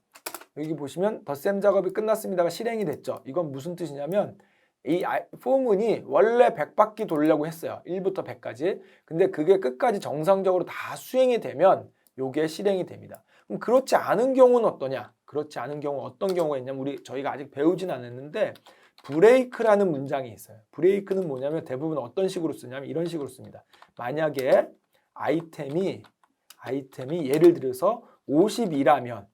여기 보시면 덧셈 작업이 끝났습니다가 실행이 됐죠. 이건 무슨 뜻이냐면 이 for문이 원래 100바퀴 돌려고 했어요. 1부터 100까지. 근데 그게 끝까지 정상적으로 다 수행이 되면 요게 실행이 됩니다. 그럼 그렇지 않은 경우는 어떠냐? 그렇지 않은 경우 어떤 경우가 있냐면 저희가 아직 배우진 않았는데 브레이크라는 문장이 있어요. 브레이크는 뭐냐면 대부분 어떤 식으로 쓰냐면 이런 식으로 씁니다. 만약에 아이템이 예를 들어서 50이라면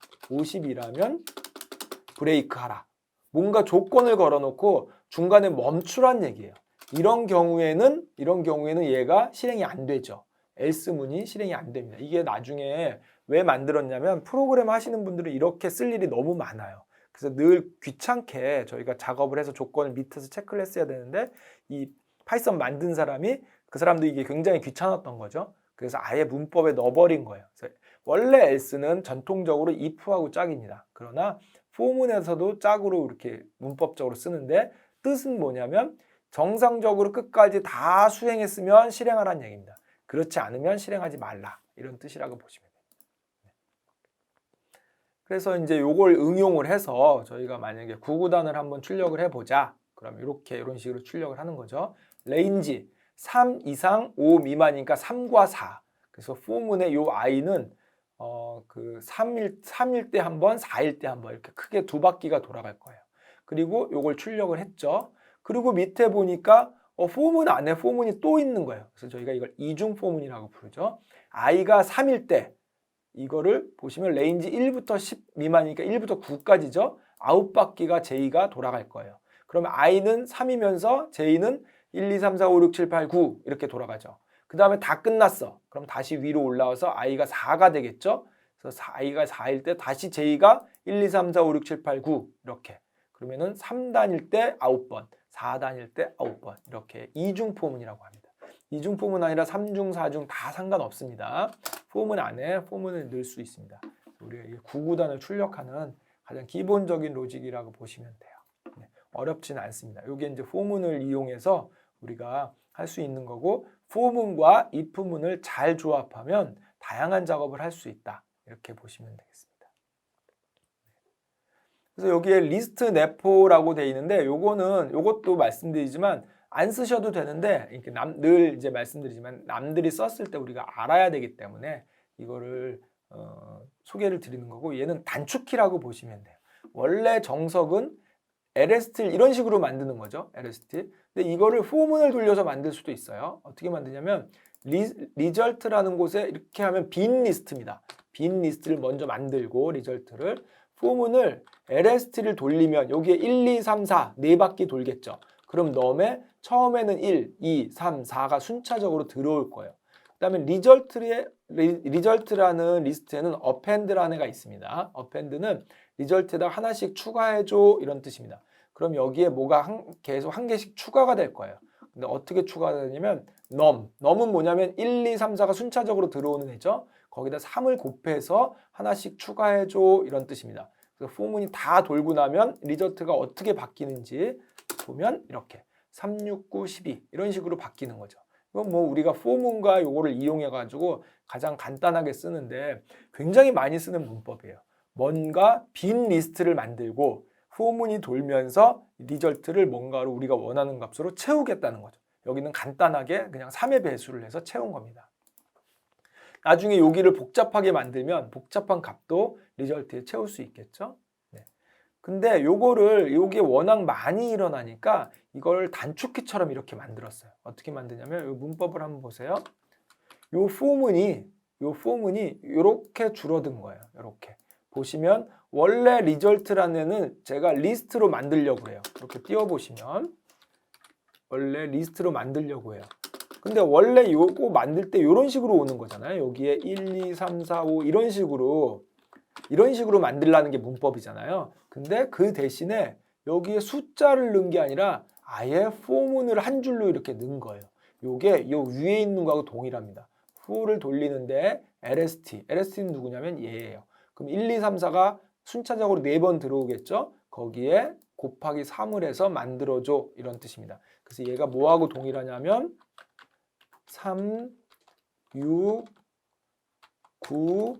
브레이크 하라. 뭔가 조건을 걸어놓고 중간에 멈추란 얘기예요. 이런 경우에는 얘가 실행이 안 되죠. else문이 실행이 안 됩니다. 이게 나중에 왜 만들었냐면 프로그램 하시는 분들은 이렇게 쓸 일이 너무 많아요. 그래서 늘 귀찮게 저희가 작업을 해서 조건을 밑에서 체크를 했어야 되는데 이 파이썬 만든 사람이 그 사람도 이게 굉장히 귀찮았던 거죠. 그래서 아예 문법에 넣어버린 거예요. 그래서 원래 else는 전통적으로 if하고 짝입니다. 그러나 for문에서도 짝으로 이렇게 문법적으로 쓰는데 뜻은 뭐냐면 정상적으로 끝까지 다 수행했으면 실행하라는 얘기입니다. 그렇지 않으면 실행하지 말라. 이런 뜻이라고 보시면 됩니다. 그래서 이제 요걸 응용을 해서 저희가 만약에 구구단을 한번 출력을 해보자. 그럼 이런 식으로 출력을 하는 거죠. 레인지 3 이상 5 미만이니까 3과 4. 그래서 for문의 요 i는 그 3일 때 한 번, 4일 때 한 번 이렇게 크게 두 바퀴가 돌아갈 거예요. 그리고 요걸 출력을 했죠. 그리고 밑에 보니까 for문 안에 for문이 또 있는 거예요. 그래서 저희가 이걸 이중 for문이라고 부르죠. i가 3일 때 이거를 보시면 레인지 1부터 10 미만이니까 1부터 9까지죠. 9바퀴가 j가 돌아갈 거예요. 그러면 i는 3이면서 j는 1, 2, 3, 4, 5, 6, 7, 8, 9 이렇게 돌아가죠. 그 다음에 다 끝났어. 그럼 다시 위로 올라와서 i가 4가 되겠죠. 그래서 i가 4일 때 다시 j가 1, 2, 3, 4, 5, 6, 7, 8, 9 이렇게. 그러면은 3단일 때 9번, 4단일 때 9번 이렇게 이중 포문이라고 합니다. 이중 포문 아니라 3중, 4중 다 상관없습니다. 포문 안에 포문을 넣을 수 있습니다. 우리가 구구단을 출력하는 가장 기본적인 로직이라고 보시면 돼요. 어렵지는 않습니다. 이게 이제 포문을 이용해서 우리가 할 수 있는 거고 포문과 if문을 잘 조합하면 다양한 작업을 할 수 있다. 이렇게 보시면 되겠습니다. 그래서 여기에 리스트 네포라고 되어 있는데 요것도 말씀드리지만 안 쓰셔도 되는데 이렇게 늘 이제 말씀드리지만 남들이 썼을 때 우리가 알아야 되기 때문에 이거를 소개를 드리는 거고 얘는 단축키라고 보시면 돼요. 원래 정석은 LST 이런 식으로 만드는 거죠. LST. 근데 이거를 포문을 돌려서 만들 수도 있어요. 어떻게 만드냐면 리절트라는 곳에 이렇게 하면 빈 리스트입니다. 빈 리스트를 먼저 만들고 리절트를 포문을 LST를 돌리면 여기에 1, 2, 3, 4 네 바퀴 돌겠죠. 그럼 놈에 처음에는 1, 2, 3, 4가 순차적으로 들어올 거예요. 그 다음에 리절트라는 리스트에는 append라는 애가 있습니다. append는 리절트에다 하나씩 추가해줘 이런 뜻입니다. 그럼 여기에 뭐가 계속 한 개씩 추가가 될 거예요. 근데 어떻게 추가가 되냐면 num은 뭐냐면 1, 2, 3, 4가 순차적으로 들어오는 애죠. 거기다 3을 곱해서 하나씩 추가해줘 이런 뜻입니다. 그래서 포문이 다 돌고 나면 리절트가 어떻게 바뀌는지 보면 이렇게 3, 6, 9, 12 이런 식으로 바뀌는 거죠. 이건 뭐 우리가 포문과 요거를 이용해 가지고 가장 간단하게 쓰는데 굉장히 많이 쓰는 문법이에요. 뭔가 빈 리스트를 만들고 포문이 돌면서 리절트를 뭔가로 우리가 원하는 값으로 채우겠다는 거죠. 여기는 간단하게 그냥 3의 배수를 해서 채운 겁니다. 나중에 여기를 복잡하게 만들면 복잡한 값도 리절트에 채울 수 있겠죠. 네. 근데 요게 워낙 많이 일어나니까 이걸 단축키처럼 이렇게 만들었어요. 어떻게 만드냐면 요 문법을 한번 보세요. 요 포문이 이렇게 줄어든 거예요. 이렇게 보시면 원래 리절트라는 애는 제가 리스트로 만들려고 해요. 이렇게 띄워보시면 원래 리스트로 만들려고 해요. 근데 원래 요거 만들 때 이런 식으로 오는 거잖아요. 여기에 1, 2, 3, 4, 5 이런 식으로 만들라는 게 문법이잖아요. 근데 그 대신에 여기에 숫자를 넣은 게 아니라 아예 포문을 한 줄로 이렇게 넣은 거예요. 요게 요 위에 있는 거하고 동일합니다. for를 돌리는데 LST는 누구냐면 얘예요. 그럼 1, 2, 3, 4가 순차적으로 4번 들어오겠죠? 거기에 곱하기 3을 해서 만들어줘 이런 뜻입니다. 그래서 얘가 뭐하고 동일하냐면 3, 6, 9,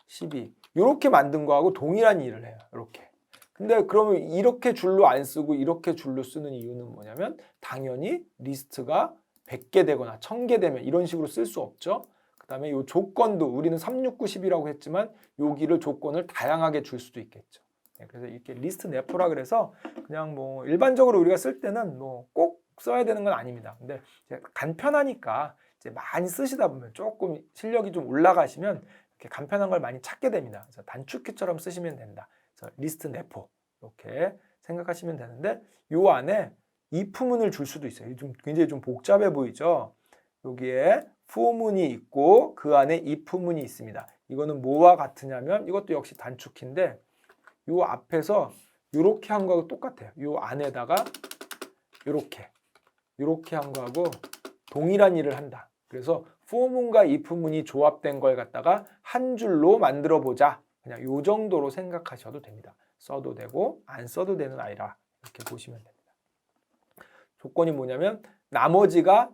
12 이렇게 만든 거하고 동일한 일을 해요. 이렇게. 근데 그러면 이렇게 줄로 안 쓰고 이렇게 줄로 쓰는 이유는 뭐냐면 당연히 리스트가 100개 되거나 1000개 되면 이런 식으로 쓸 수 없죠. 그 그다음에 이 조건도 우리는 36910이라고 했지만 여기를 조건을 다양하게 줄 수도 있겠죠. 네, 그래서 이렇게 리스트 네포라 그래서 그냥 뭐 일반적으로 우리가 쓸 때는 뭐 꼭 써야 되는 건 아닙니다. 근데 이제 간편하니까 이제 많이 쓰시다 보면 조금 실력이 좀 올라가시면 이렇게 간편한 걸 많이 찾게 됩니다. 그래서 단축키처럼 쓰시면 된다. 그래서 리스트 네포 이렇게 생각하시면 되는데 요 안에 if문을 줄 수도 있어요. 좀 굉장히 좀 복잡해 보이죠? 여기에 for문이 있고 그 안에 if문이 있습니다. 이거는 뭐와 같으냐면 이것도 역시 단축키인데 요 앞에서 이렇게 한 거하고 똑같아요. 요 안에다가 이렇게 한 거하고 동일한 일을 한다. 그래서 for문과 if문이 조합된 걸 갖다가 한 줄로 만들어 보자. 그냥 요 정도로 생각하셔도 됩니다. 써도 되고 안 써도 되는 아이라 이렇게 보시면 됩니다. 조건이 뭐냐면 나머지가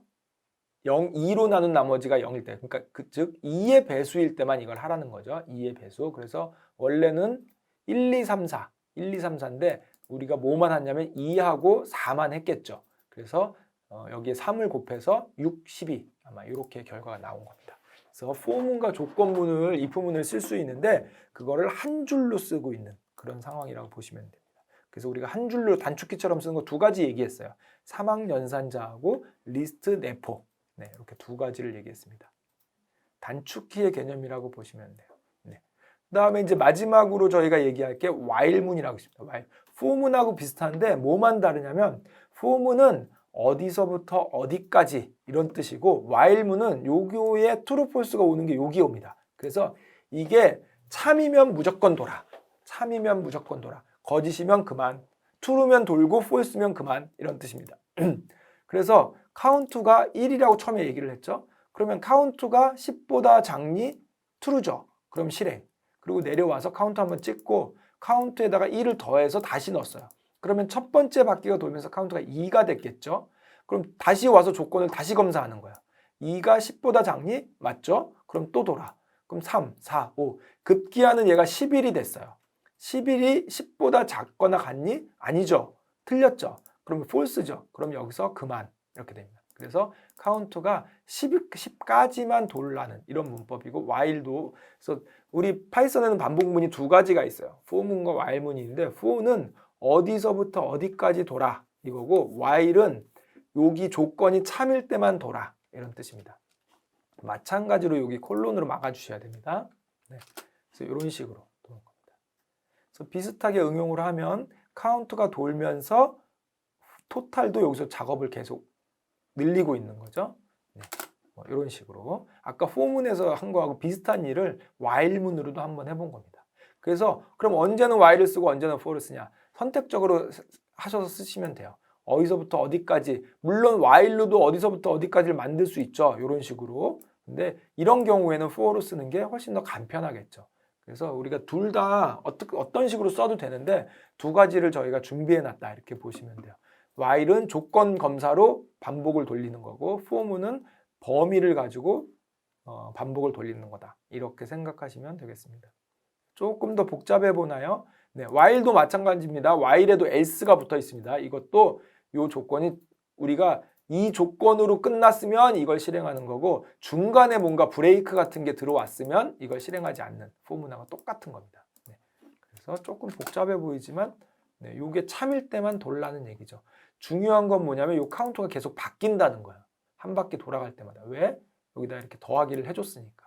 2로 나눈 나머지가 0일 때, 그러니까 즉 2의 배수일 때만 이걸 하라는 거죠. 2의 배수. 그래서 원래는 1, 2, 3, 4, 1, 2, 3, 4인데 우리가 뭐만 했냐면 2하고 4만 했겠죠. 그래서 여기에 3을 곱해서 6, 12 아마 이렇게 결과가 나온 겁니다. 그래서 for문과 조건문을 if문을 쓸 수 있는데 그거를 한 줄로 쓰고 있는 그런 상황이라고 보시면 됩니다. 그래서 우리가 한 줄로 단축키처럼 쓰는 거 두 가지 얘기했어요. 사막 연산자하고 리스트 네포. 네, 이렇게 두 가지를 얘기했습니다. 단축키의 개념이라고 보시면 돼요. 네. 그다음에 이제 마지막으로 저희가 얘기할 게 while문이라고 있습니다. while. for문하고 비슷한데 뭐만 다르냐면 for문은 어디서부터 어디까지 이런 뜻이고 while문은 요거에 true, false가 오는 게 여기 옵니다. 그래서 이게 참이면 무조건 돌아. 참이면 무조건 돌아. 거짓이면 그만. true면 돌고 false면 그만. 이런 뜻입니다. 그래서 카운트가 1이라고 처음에 얘기를 했죠. 그러면 카운트가 10보다 작니? true죠. 그럼 실행. 그리고 내려와서 카운트 한번 찍고 카운트에다가 1을 더해서 다시 넣었어요. 그러면 첫 번째 바퀴가 돌면서 카운트가 2가 됐겠죠. 그럼 다시 와서 조건을 다시 검사하는 거야. 2가 10보다 작니? 맞죠? 그럼 또 돌아. 그럼 3, 4, 5. 급기야는 얘가 11이 됐어요. 11이 10보다 작거나 같니? 아니죠. 틀렸죠. 그럼 false죠. 그럼 여기서 그만. 이렇게 됩니다. 그래서 카운트가 10까지만 돌라는 이런 문법이고 while도 그래서 우리 파이썬에는 반복문이 두 가지가 있어요. for문과 while문이 있는데 for는 어디서부터 어디까지 돌아 이거고 while은 여기 조건이 참일 때만 돌아 이런 뜻입니다. 마찬가지로 여기 콜론으로 막아주셔야 됩니다. 네. 그래서 이런 식으로 도는 겁니다. 그래서 비슷하게 응용을 하면 카운트가 돌면서 토탈도 여기서 작업을 계속 늘리고 있는 거죠. 네. 이런 식으로 아까 for문에서 한 거하고 비슷한 일을 while문으로도 한번 해본 겁니다. 그래서 그럼 언제는 while을 쓰고 언제는 for를 쓰냐 선택적으로 하셔서 쓰시면 돼요. 어디서부터 어디까지 물론 while로도 어디서부터 어디까지를 만들 수 있죠. 이런 식으로. 근데 이런 경우에는 for로 쓰는 게 훨씬 더 간편하겠죠. 그래서 우리가 둘 다 어떤 식으로 써도 되는데 두 가지를 저희가 준비해 놨다 이렇게 보시면 돼요. while은 조건 검사로 반복을 돌리는 거고 for문은 범위를 가지고 반복을 돌리는 거다. 이렇게 생각하시면 되겠습니다. 조금 더 복잡해 보나요? 네, while도 마찬가지입니다. while에도 else가 붙어 있습니다. 이것도 이 조건이 우리가 이 조건으로 끝났으면 이걸 실행하는 거고 중간에 뭔가 브레이크 같은 게 들어왔으면 이걸 실행하지 않는 포문하고 똑같은 겁니다. 네, 그래서 조금 복잡해 보이지만 네, 이게 참일 때만 돌라는 얘기죠. 중요한 건 뭐냐면 이 카운터가 계속 바뀐다는 거예요. 한 바퀴 돌아갈 때마다. 왜? 여기다 이렇게 더하기를 해줬으니까.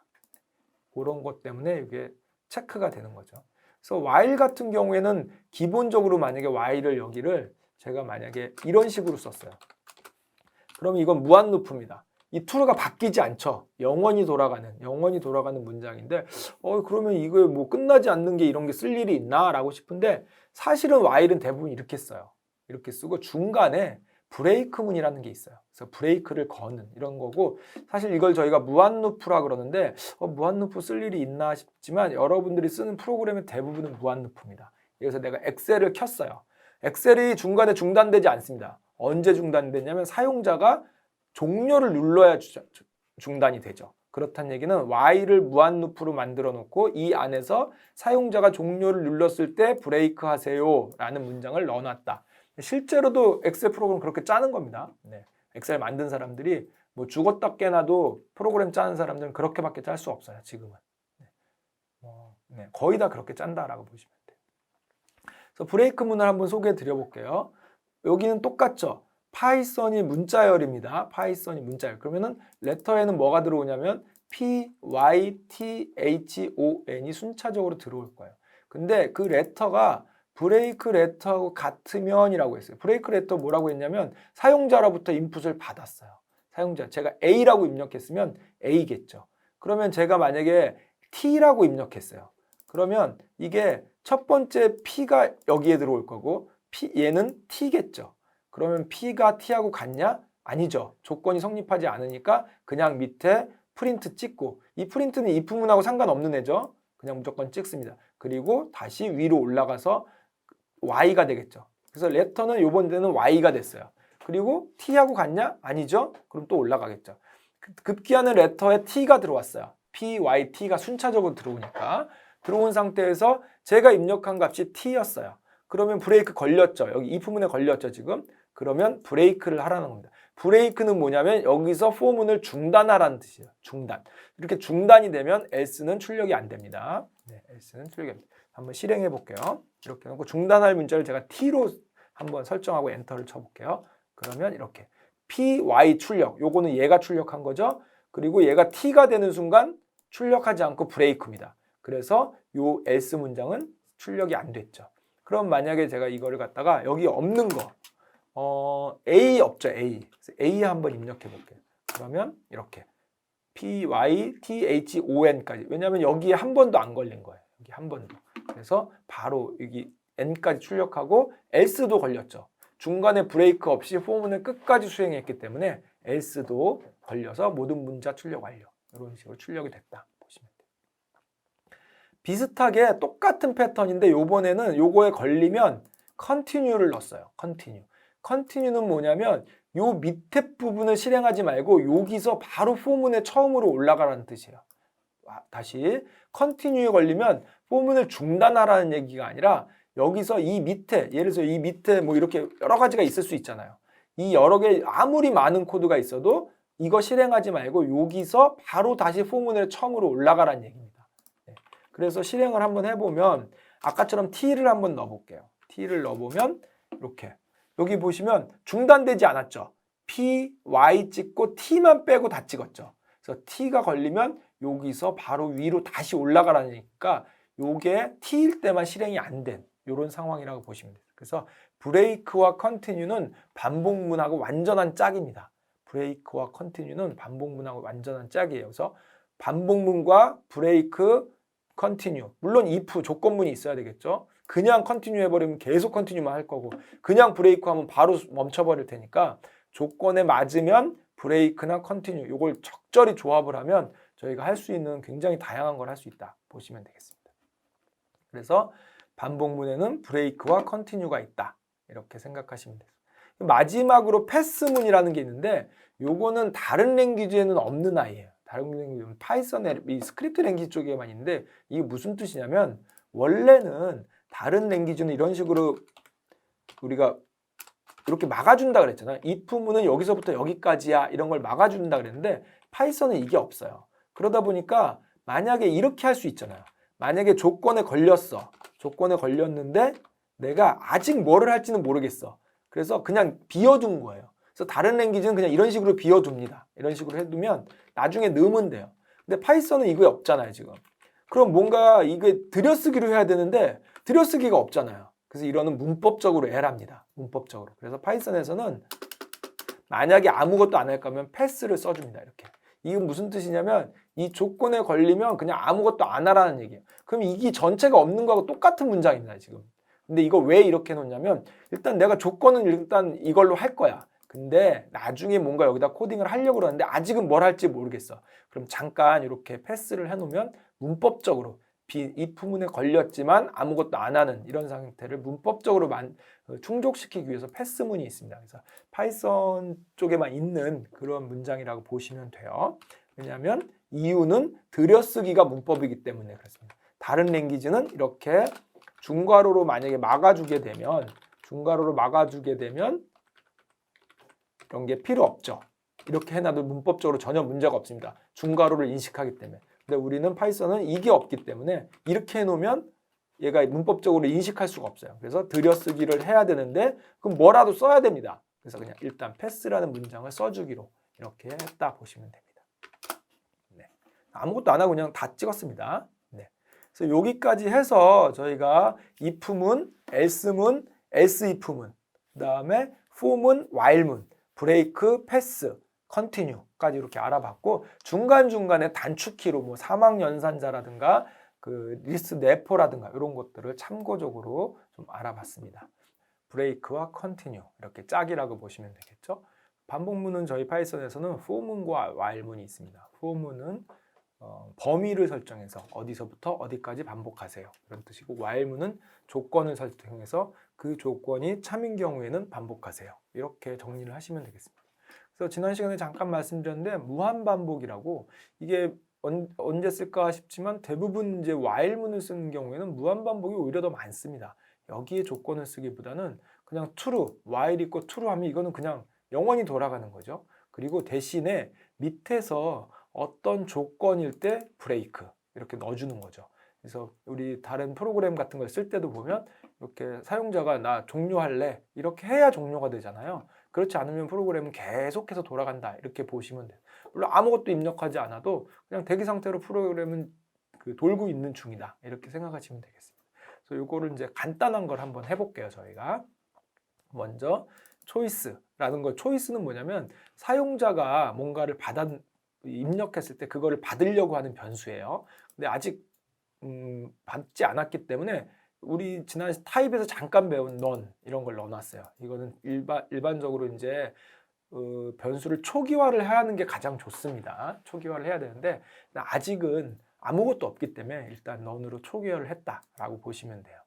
그런 것 때문에 이게 체크가 되는 거죠. 그래서 while 같은 경우에는 기본적으로 만약에 while을 여기를 제가 만약에 이런 식으로 썼어요. 그러면 이건 무한 루프입니다. 이 true가 바뀌지 않죠. 영원히 돌아가는 문장인데 그러면 이거 뭐 끝나지 않는 게 이런 게 쓸 일이 있나? 라고 싶은데 사실은 while은 대부분 이렇게 써요. 이렇게 쓰고 중간에 브레이크문이라는 게 있어요. 그래서 브레이크를 거는 이런 거고 사실 이걸 저희가 무한 루프라 그러는데 무한 루프 쓸 일이 있나 싶지만 여러분들이 쓰는 프로그램의 대부분은 무한 루프입니다. 그래서 내가 엑셀을 켰어요. 엑셀이 중간에 중단되지 않습니다. 언제 중단되냐면 사용자가 종료를 눌러야 중단이 되죠. 그렇다는 얘기는 while을 무한 루프로 만들어 놓고 이 안에서 사용자가 종료를 눌렀을 때 브레이크 하세요 라는 문장을 넣어놨다. 실제로도 엑셀 프로그램 그렇게 짜는 겁니다. 네. 엑셀 만든 사람들이 뭐 죽었다 깨나도 프로그램 짜는 사람들은 그렇게밖에 짤 수 없어요. 지금은. 거의 다 그렇게 짠다라고 보시면 돼요. 그래서 브레이크 문을 한번 소개해 드려 볼게요. 여기는 똑같죠. 파이썬이 문자열입니다. 파이썬이 문자열. 그러면은 레터에는 뭐가 들어오냐면 Python이 순차적으로 들어올 거예요. 근데 그 레터가 브레이크 레터하고 같으면이라고 했어요. 브레이크 레터 뭐라고 했냐면 사용자로부터 인풋을 받았어요. 사용자. 제가 A라고 입력했으면 A겠죠. 그러면 제가 만약에 T라고 입력했어요. 그러면 이게 첫 번째 P가 여기에 들어올 거고 얘는 T겠죠. 그러면 P가 T하고 같냐? 아니죠. 조건이 성립하지 않으니까 그냥 밑에 프린트 찍고, 이 프린트는 if 문하고 상관없는 애죠. 그냥 무조건 찍습니다. 그리고 다시 위로 올라가서 Y가 되겠죠. 그래서 레터는 요번 데는 Y가 됐어요. 그리고 T하고 같냐? 아니죠. 그럼 또 올라가겠죠. 급기야는 레터에 T가 들어왔어요. P, Y, T가 순차적으로 들어오니까. 들어온 상태에서 제가 입력한 값이 T였어요. 그러면 브레이크 걸렸죠. 여기 if 문에 걸렸죠, 지금. 그러면 브레이크를 하라는 겁니다. 브레이크는 뭐냐면 여기서 포문을 중단하라는 뜻이에요. 중단. 이렇게 중단이 되면 else는 출력이 안 됩니다. 네, else는 출력이 안 됩니다. 한번 실행해 볼게요. 이렇게 놓고 중단할 문자를 제가 T로 한번 설정하고 엔터를 쳐볼게요. 그러면 이렇게 PY 출력. 요거는 얘가 출력한 거죠. 그리고 얘가 T가 되는 순간 출력하지 않고 브레이크입니다. 그래서 요 else 문장은 출력이 안 됐죠. 그럼 만약에 제가 이거를 갖다가 여기 없는 거 A 없죠, A. 그래서 A 한번 입력해 볼게요. 그러면 이렇게 Python까지. 왜냐하면 여기에 한 번도 안 걸린 거예요. 여기 한 번도. 그래서 바로 여기 N까지 출력하고 else도 걸렸죠. 중간에 브레이크 없이 포문을 끝까지 수행했기 때문에 else도 걸려서 모든 문자 출력 완료. 이런 식으로 출력이 됐다 보시면 돼요. 비슷하게 똑같은 패턴인데 요번에는 요거에 걸리면 continue를 넣었어요. continue는 뭐냐면 요 밑에 부분을 실행하지 말고 여기서 바로 포문에 처음으로 올라가라는 뜻이에요. 다시 continue에 걸리면 포문을 중단하라는 얘기가 아니라 여기서 이 밑에, 예를 들어서 이 밑에 뭐 이렇게 여러 가지가 있을 수 있잖아요. 이 여러 개 아무리 많은 코드가 있어도 이거 실행하지 말고 여기서 바로 다시 포문에 처음으로 올라가라는 얘기입니다. 네. 그래서 실행을 한번 해보면 아까처럼 T를 한번 넣어볼게요. T를 넣어보면 이렇게 여기 보시면 중단되지 않았죠. P, Y 찍고 T만 빼고 다 찍었죠. 그래서 T가 걸리면 여기서 바로 위로 다시 올라가라니까 요게 T일 때만 실행이 안 된 이런 상황이라고 보시면 돼요. 그래서 브레이크와 컨티뉴는 반복문하고 완전한 짝입니다. 브레이크와 컨티뉴는 반복문하고 완전한 짝이에요. 그래서 반복문과 브레이크, 컨티뉴. 물론 if 조건문이 있어야 되겠죠. 그냥 컨티뉴 해버리면 계속 컨티뉴만 할 거고 그냥 브레이크 하면 바로 멈춰버릴 테니까 조건에 맞으면 브레이크나 컨티뉴 이걸 적절히 조합을 하면 저희가 할 수 있는 굉장히 다양한 걸 할 수 있다 보시면 되겠습니다. 그래서 반복문에는 브레이크와 컨티뉴가 있다 이렇게 생각하시면 돼요. 마지막으로 패스문이라는 게 있는데 요거는 다른 랭귀지에는 없는 아이예요. 다른 랭귀지는 파이썬의 이 스크립트 랭귀지 쪽에만 있는데 이게 무슨 뜻이냐면 원래는 다른 랭귀지는 이런 식으로 우리가 이렇게 막아준다 그랬잖아요. if문은 여기서부터 여기까지야 이런 걸 막아준다 그랬는데 파이썬은 이게 없어요. 그러다 보니까 만약에 이렇게 할 수 있잖아요. 만약에 조건에 걸렸어. 조건에 걸렸는데 내가 아직 뭐를 할지는 모르겠어. 그래서 그냥 비워둔 거예요. 그래서 다른 랭귀지는 그냥 이런 식으로 비워둡니다. 이런 식으로 해두면 나중에 넣으면 돼요. 근데 파이썬은 이게 없잖아요, 지금. 그럼 뭔가 이게 들여쓰기로 해야 되는데 들여쓰기가 없잖아요. 그래서 이거는 문법적으로 에러입니다. 문법적으로. 그래서 파이썬에서는 만약에 아무것도 안 할 거면 패스를 써줍니다. 이렇게. 이건 무슨 뜻이냐면 이 조건에 걸리면 그냥 아무것도 안 하라는 얘기예요. 그럼 이게 전체가 없는 거하고 똑같은 문장입니다, 지금. 근데 이거 왜 이렇게 놓냐면 일단 내가 조건은 일단 이걸로 할 거야. 근데 나중에 뭔가 여기다 코딩을 하려고 그러는데 아직은 뭘 할지 모르겠어. 그럼 잠깐 이렇게 패스를 해놓으면 문법적으로 if문에 걸렸지만 아무것도 안 하는 이런 상태를 문법적으로 충족시키기 위해서 패스문이 있습니다. 그래서 파이썬 쪽에만 있는 그런 문장이라고 보시면 돼요. 왜냐하면 이유는 들여쓰기가 문법이기 때문에 그렇습니다. 다른 랭귀지는 이렇게 중괄호로 만약에 막아주게 되면 이런 게 필요 없죠. 이렇게 해놔도 문법적으로 전혀 문제가 없습니다. 중괄호를 인식하기 때문에. 근데 우리는 파이썬은 이게 없기 때문에 이렇게 해놓으면 얘가 문법적으로 인식할 수가 없어요. 그래서 들여쓰기를 해야 되는데 그럼 뭐라도 써야 됩니다. 그래서 그냥 일단 패스라는 문장을 써주기로 이렇게 했다 보시면 됩니다. 네. 아무것도 안 하고 그냥 다 찍었습니다. 네. 그래서 여기까지 해서 저희가 if문, else문, elseif문, 그 다음에 for문, while문, 브레이크, 패스, 컨티뉴까지 이렇게 알아봤고 중간중간에 단축키로 뭐 사막 연산자라든가 그 리스트 네포라든가 이런 것들을 참고적으로 좀 알아봤습니다. 브레이크와 컨티뉴 이렇게 짝이라고 보시면 되겠죠. 반복문은 저희 파이썬에서는 for문과 while문이 있습니다. for문은 범위를 설정해서 어디서부터 어디까지 반복하세요 이런 뜻이고 while문은 조건을 설정해서 그 조건이 참인 경우에는 반복하세요 이렇게 정리를 하시면 되겠습니다. 그래서 지난 시간에 잠깐 말씀드렸는데 무한반복이라고 이게 언제 쓸까 싶지만 대부분 이제 while문을 쓰는 경우에는 무한반복이 오히려 더 많습니다. 여기에 조건을 쓰기보다는 그냥 true, while 있고 true 하면 이거는 그냥 영원히 돌아가는 거죠. 그리고 대신에 밑에서 어떤 조건일 때 브레이크 이렇게 넣어주는 거죠. 그래서 우리 다른 프로그램 같은 걸 쓸 때도 보면 이렇게 사용자가 나 종료할래 이렇게 해야 종료가 되잖아요. 그렇지 않으면 프로그램은 계속해서 돌아간다 이렇게 보시면 돼요. 물론 아무것도 입력하지 않아도 그냥 대기 상태로 프로그램은 그 돌고 있는 중이다 이렇게 생각하시면 되겠습니다. 그래서 이거를 이제 간단한 걸 한번 해볼게요. 저희가 먼저 초이스라는 거, 초이스는 뭐냐면 사용자가 뭔가를 입력했을 때 그거를 받으려고 하는 변수예요. 근데 아직 받지 않았기 때문에 우리 지난 타입에서 잠깐 배운 none 이런 걸 넣어놨어요. 이거는 일반적으로 이제 변수를 초기화를 해야 하는 게 가장 좋습니다. 초기화를 해야 되는데 아직은 아무것도 없기 때문에 일단 none으로 초기화를 했다라고 보시면 돼요.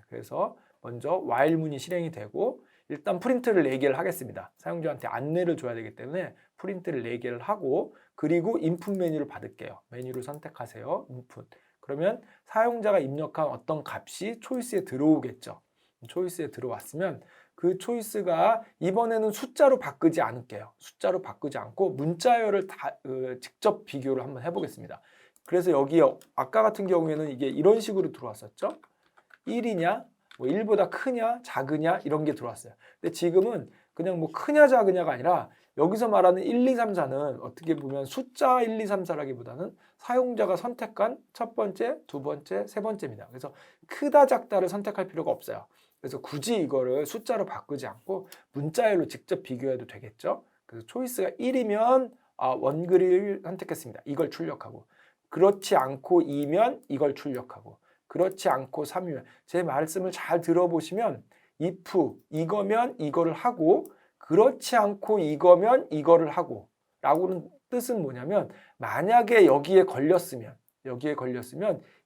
그래서 먼저 while문이 실행이 되고 일단 프린트를 4개를 하겠습니다. 사용자한테 안내를 줘야 되기 때문에 프린트를 4개를 하고 그리고 인풋 메뉴를 받을게요. 메뉴를 선택하세요. 인풋. 그러면 사용자가 입력한 어떤 값이 초이스에 들어오겠죠. 초이스에 들어왔으면 그 초이스가 이번에는 숫자로 바꾸지 않을게요. 숫자로 바꾸지 않고 문자열을 직접 비교를 한번 해보겠습니다. 그래서 여기 아까 같은 경우에는 이게 이런 식으로 들어왔었죠. 1이냐, 뭐 1보다 크냐, 작으냐 이런 게 들어왔어요. 근데 지금은 그냥 뭐 크냐 작으냐가 아니라 여기서 말하는 1, 2, 3, 4는 어떻게 보면 숫자 1, 2, 3, 4라기보다는 사용자가 선택한 첫 번째, 두 번째, 세 번째입니다. 그래서 크다 작다를 선택할 필요가 없어요. 그래서 굳이 이거를 숫자로 바꾸지 않고 문자열로 직접 비교해도 되겠죠. 그래서 초이스가 1이면 원그리를 선택했습니다. 이걸 출력하고 그렇지 않고 2면 이걸 출력하고 그렇지 않고 3이면 제 말씀을 잘 들어보시면 if 이거면 이거를 하고 그렇지 않고 이거면 이거를 하고 라고는 뜻은 뭐냐면 만약에 여기에 걸렸으면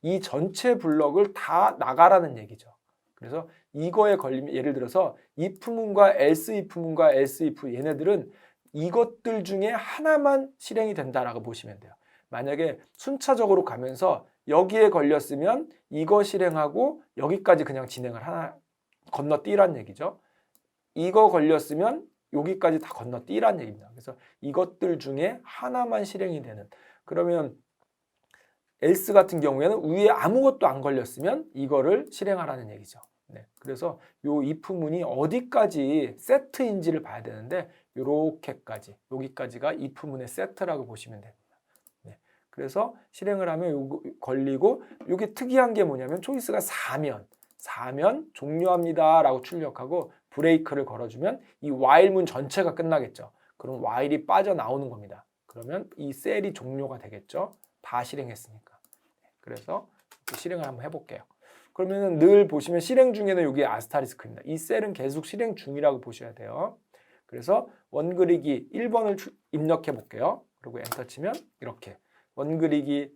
이 전체 블럭을 다 나가라는 얘기죠. 그래서 이거에 걸리면 예를 들어서 if문과 elseif문과 elseif 얘네들은 이것들 중에 하나만 실행이 된다라고 보시면 돼요. 만약에 순차적으로 가면서 여기에 걸렸으면 이거 실행하고 여기까지 그냥 진행을 건너뛰란 얘기죠. 이거 걸렸으면 여기까지 다 건너뛰란 얘기입니다. 그래서 이것들 중에 하나만 실행이 되는 그러면 else 같은 경우에는 위에 아무것도 안 걸렸으면 이거를 실행하라는 얘기죠. 네, 그래서 요 if문이 어디까지 세트인지를 봐야 되는데 요렇게까지 여기까지가 if문의 세트라고 보시면 됩니다. 네, 그래서 실행을 하면 요거 걸리고 요게 특이한 게 뭐냐면 초이스가 4면 종료합니다 라고 출력하고 브레이크를 걸어주면 이 while문 전체가 끝나겠죠. 그럼 while이 빠져나오는 겁니다. 그러면 이 셀이 종료가 되겠죠. 다 실행했으니까. 그래서 실행을 한번 해볼게요. 그러면 늘 보시면 실행 중에는 여기 아스타리스크입니다. 이 셀은 계속 실행 중이라고 보셔야 돼요. 그래서 원그리기 1번을 입력해 볼게요. 그리고 엔터 치면 이렇게 원그리기를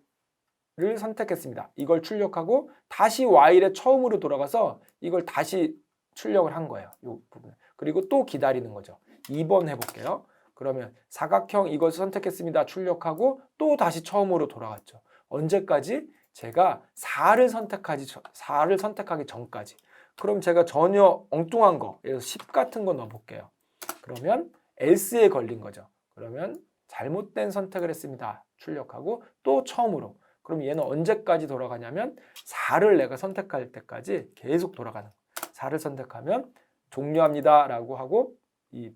선택했습니다. 이걸 출력하고 다시 while에 처음으로 돌아가서 이걸 다시 출력을 한 거예요. 이 부분. 그리고 또 기다리는 거죠. 2번 해볼게요. 그러면 사각형 이걸 선택했습니다. 출력하고 또 다시 처음으로 돌아갔죠. 언제까지? 제가 4를 선택하기 전까지. 그럼 제가 전혀 엉뚱한 거, 예를 들어서 10 같은 거 넣어볼게요. 그러면 else에 걸린 거죠. 그러면 잘못된 선택을 했습니다. 출력하고 또 처음으로. 그럼 얘는 언제까지 돌아가냐면 4를 내가 선택할 때까지 계속 돌아가는 거예요. 4를 선택하면 종료합니다 라고 하고 이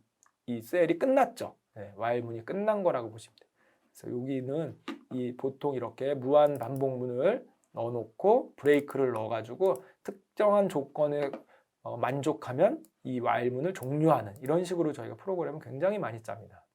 셀이 끝났죠. 네, while문이 끝난 거라고 보시면 돼요. 그래서 여기는 보통 이렇게 무한 반복문을 넣어놓고 브레이크를 넣어가지고 특정한 조건에 만족하면 이 while문을 종료하는 이런 식으로 저희가 프로그램을 굉장히 많이 짭니다.